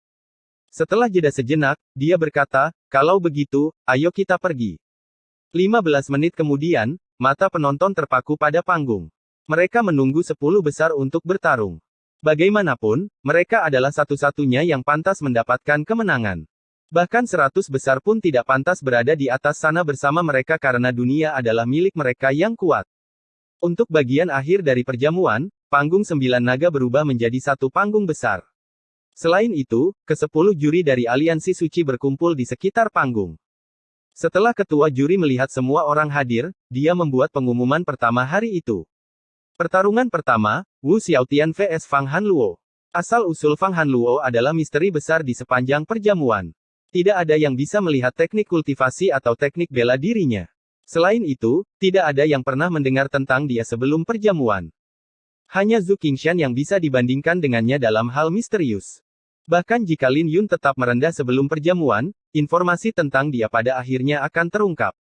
Setelah jeda sejenak, dia berkata, kalau begitu, ayo kita pergi. 15 menit kemudian, mata penonton terpaku pada panggung. Mereka menunggu 10 besar untuk bertarung. Bagaimanapun, mereka adalah satu-satunya yang pantas mendapatkan kemenangan. Bahkan 100 besar pun tidak pantas berada di atas sana bersama mereka karena dunia adalah milik mereka yang kuat. Untuk bagian akhir dari perjamuan, panggung 9 naga berubah menjadi satu panggung besar. Selain itu, ke-10 juri dari Aliansi Suci berkumpul di sekitar panggung. Setelah ketua juri melihat semua orang hadir, dia membuat pengumuman pertama hari itu. Pertarungan pertama, Wu Xiaotian vs Fang Hanluo. Asal-usul Fang Hanluo adalah misteri besar di sepanjang perjamuan. Tidak ada yang bisa melihat teknik kultivasi atau teknik bela dirinya. Selain itu, tidak ada yang pernah mendengar tentang dia sebelum perjamuan. Hanya Zhu Qingshan yang bisa dibandingkan dengannya dalam hal misterius. Bahkan jika Lin Yun tetap merendah sebelum perjamuan, informasi tentang dia pada akhirnya akan terungkap.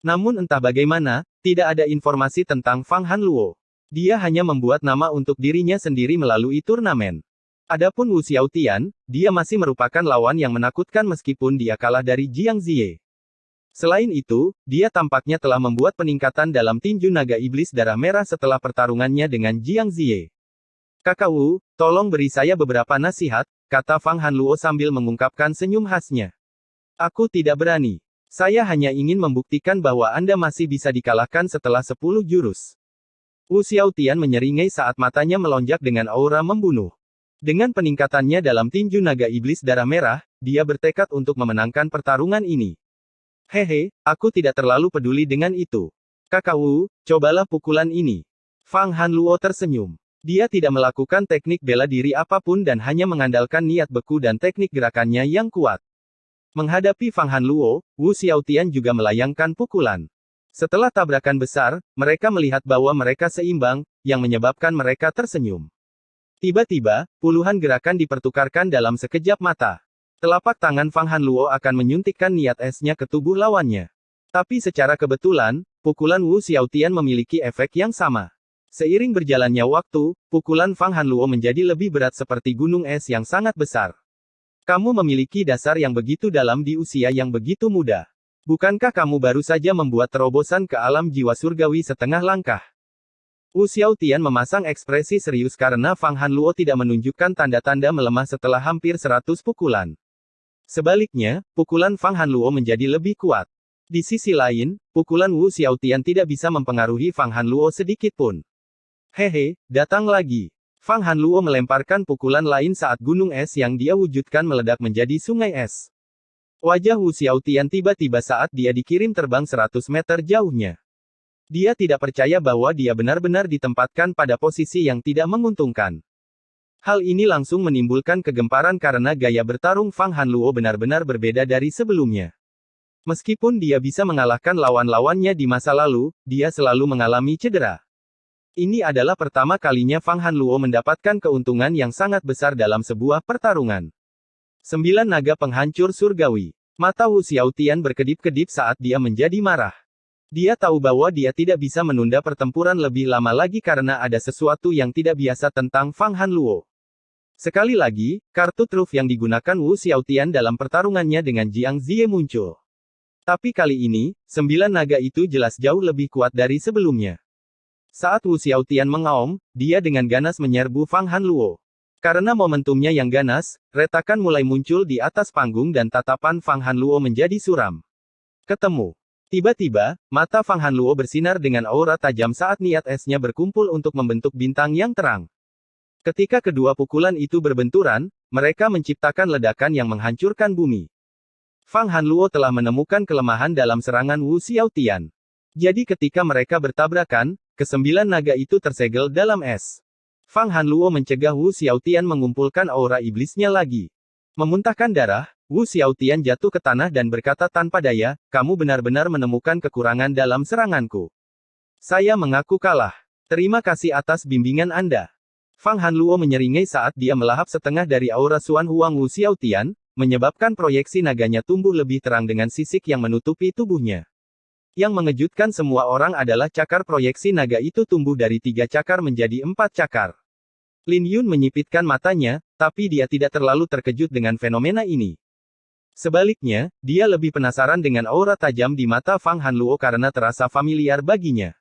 Namun entah bagaimana, tidak ada informasi tentang Fang Hanluo. Dia hanya membuat nama untuk dirinya sendiri melalui turnamen. Adapun Wu Xiaotian, dia masih merupakan lawan yang menakutkan meskipun dia kalah dari Jiang Ziye. Selain itu, dia tampaknya telah membuat peningkatan dalam tinju naga iblis darah merah setelah pertarungannya dengan Jiang Ziye. Kakak Wu, tolong beri saya beberapa nasihat, kata Fang Hanluo sambil mengungkapkan senyum khasnya. Aku tidak berani. Saya hanya ingin membuktikan bahwa Anda masih bisa dikalahkan setelah 10 jurus. Wu Xiaotian menyeringai saat matanya melonjak dengan aura membunuh. Dengan peningkatannya dalam tinju naga iblis darah merah, dia bertekad untuk memenangkan pertarungan ini. Hehe, aku tidak terlalu peduli dengan itu. Kakak Wu, cobalah pukulan ini. Fang Hanluo tersenyum. Dia tidak melakukan teknik bela diri apapun dan hanya mengandalkan niat beku dan teknik gerakannya yang kuat. Menghadapi Fang Hanluo, Wu Xiaotian juga melayangkan pukulan. Setelah tabrakan besar, mereka melihat bahwa mereka seimbang, yang menyebabkan mereka tersenyum. Tiba-tiba, puluhan gerakan dipertukarkan dalam sekejap mata. Telapak tangan Fang Hanluo akan menyuntikkan niat esnya ke tubuh lawannya. Tapi secara kebetulan, pukulan Wu Xiaotian memiliki efek yang sama. Seiring berjalannya waktu, pukulan Fang Hanluo menjadi lebih berat seperti gunung es yang sangat besar. Kamu memiliki dasar yang begitu dalam di usia yang begitu muda. Bukankah kamu baru saja membuat terobosan ke alam jiwa surgawi setengah langkah? Wu Xiaotian memasang ekspresi serius karena Fang Hanluo tidak menunjukkan tanda-tanda melemah setelah hampir 100 pukulan. Sebaliknya, pukulan Fang Hanluo menjadi lebih kuat. Di sisi lain, pukulan Wu Xiaotian tidak bisa mempengaruhi Fang Hanluo sedikit pun. Hehe, datang lagi. Fang Hanluo melemparkan pukulan lain saat gunung es yang dia wujudkan meledak menjadi sungai es. Wajah Wu Xiaotian tiba-tiba saat dia dikirim terbang 100 meter jauhnya. Dia tidak percaya bahwa dia benar-benar ditempatkan pada posisi yang tidak menguntungkan. Hal ini langsung menimbulkan kegemparan karena gaya bertarung Fang Hanluo benar-benar berbeda dari sebelumnya. Meskipun dia bisa mengalahkan lawan-lawannya di masa lalu, dia selalu mengalami cedera. Ini adalah pertama kalinya Fang Hanluo mendapatkan keuntungan yang sangat besar dalam sebuah pertarungan. 9 naga penghancur surgawi. Mata Wu Xiaotian berkedip-kedip saat dia menjadi marah. Dia tahu bahwa dia tidak bisa menunda pertempuran lebih lama lagi karena ada sesuatu yang tidak biasa tentang Fang Hanluo. Sekali lagi, kartu truf yang digunakan Wu Xiaotian dalam pertarungannya dengan Jiang Ziye muncul. Tapi kali ini, 9 naga itu jelas jauh lebih kuat dari sebelumnya. Saat Wu Xiaotian mengaum, dia dengan ganas menyerbu Fang Hanluo. Karena momentumnya yang ganas, retakan mulai muncul di atas panggung dan tatapan Fang Hanluo menjadi suram. Ketemu. Tiba-tiba, mata Fang Hanluo bersinar dengan aura tajam saat niat esnya berkumpul untuk membentuk bintang yang terang. Ketika kedua pukulan itu berbenturan, mereka menciptakan ledakan yang menghancurkan bumi. Fang Hanluo telah menemukan kelemahan dalam serangan Wu Xiaotian. Jadi ketika mereka bertabrakan, kesembilan naga itu tersegel dalam es. Fang Hanluo mencegah Wu Xiaotian mengumpulkan aura iblisnya lagi. Memuntahkan darah, Wu Xiaotian jatuh ke tanah dan berkata tanpa daya, kamu benar-benar menemukan kekurangan dalam seranganku. Saya mengaku kalah. Terima kasih atas bimbingan Anda. Fang Hanluo menyeringai saat dia melahap setengah dari aura Xuan Huang Wu Xiaotian, menyebabkan proyeksi naganya tumbuh lebih terang dengan sisik yang menutupi tubuhnya. Yang mengejutkan semua orang adalah cakar proyeksi naga itu tumbuh dari 3 cakar menjadi 4 cakar. Lin Yun menyipitkan matanya, tapi dia tidak terlalu terkejut dengan fenomena ini. Sebaliknya, dia lebih penasaran dengan aura tajam di mata Fang Hanluo karena terasa familiar baginya.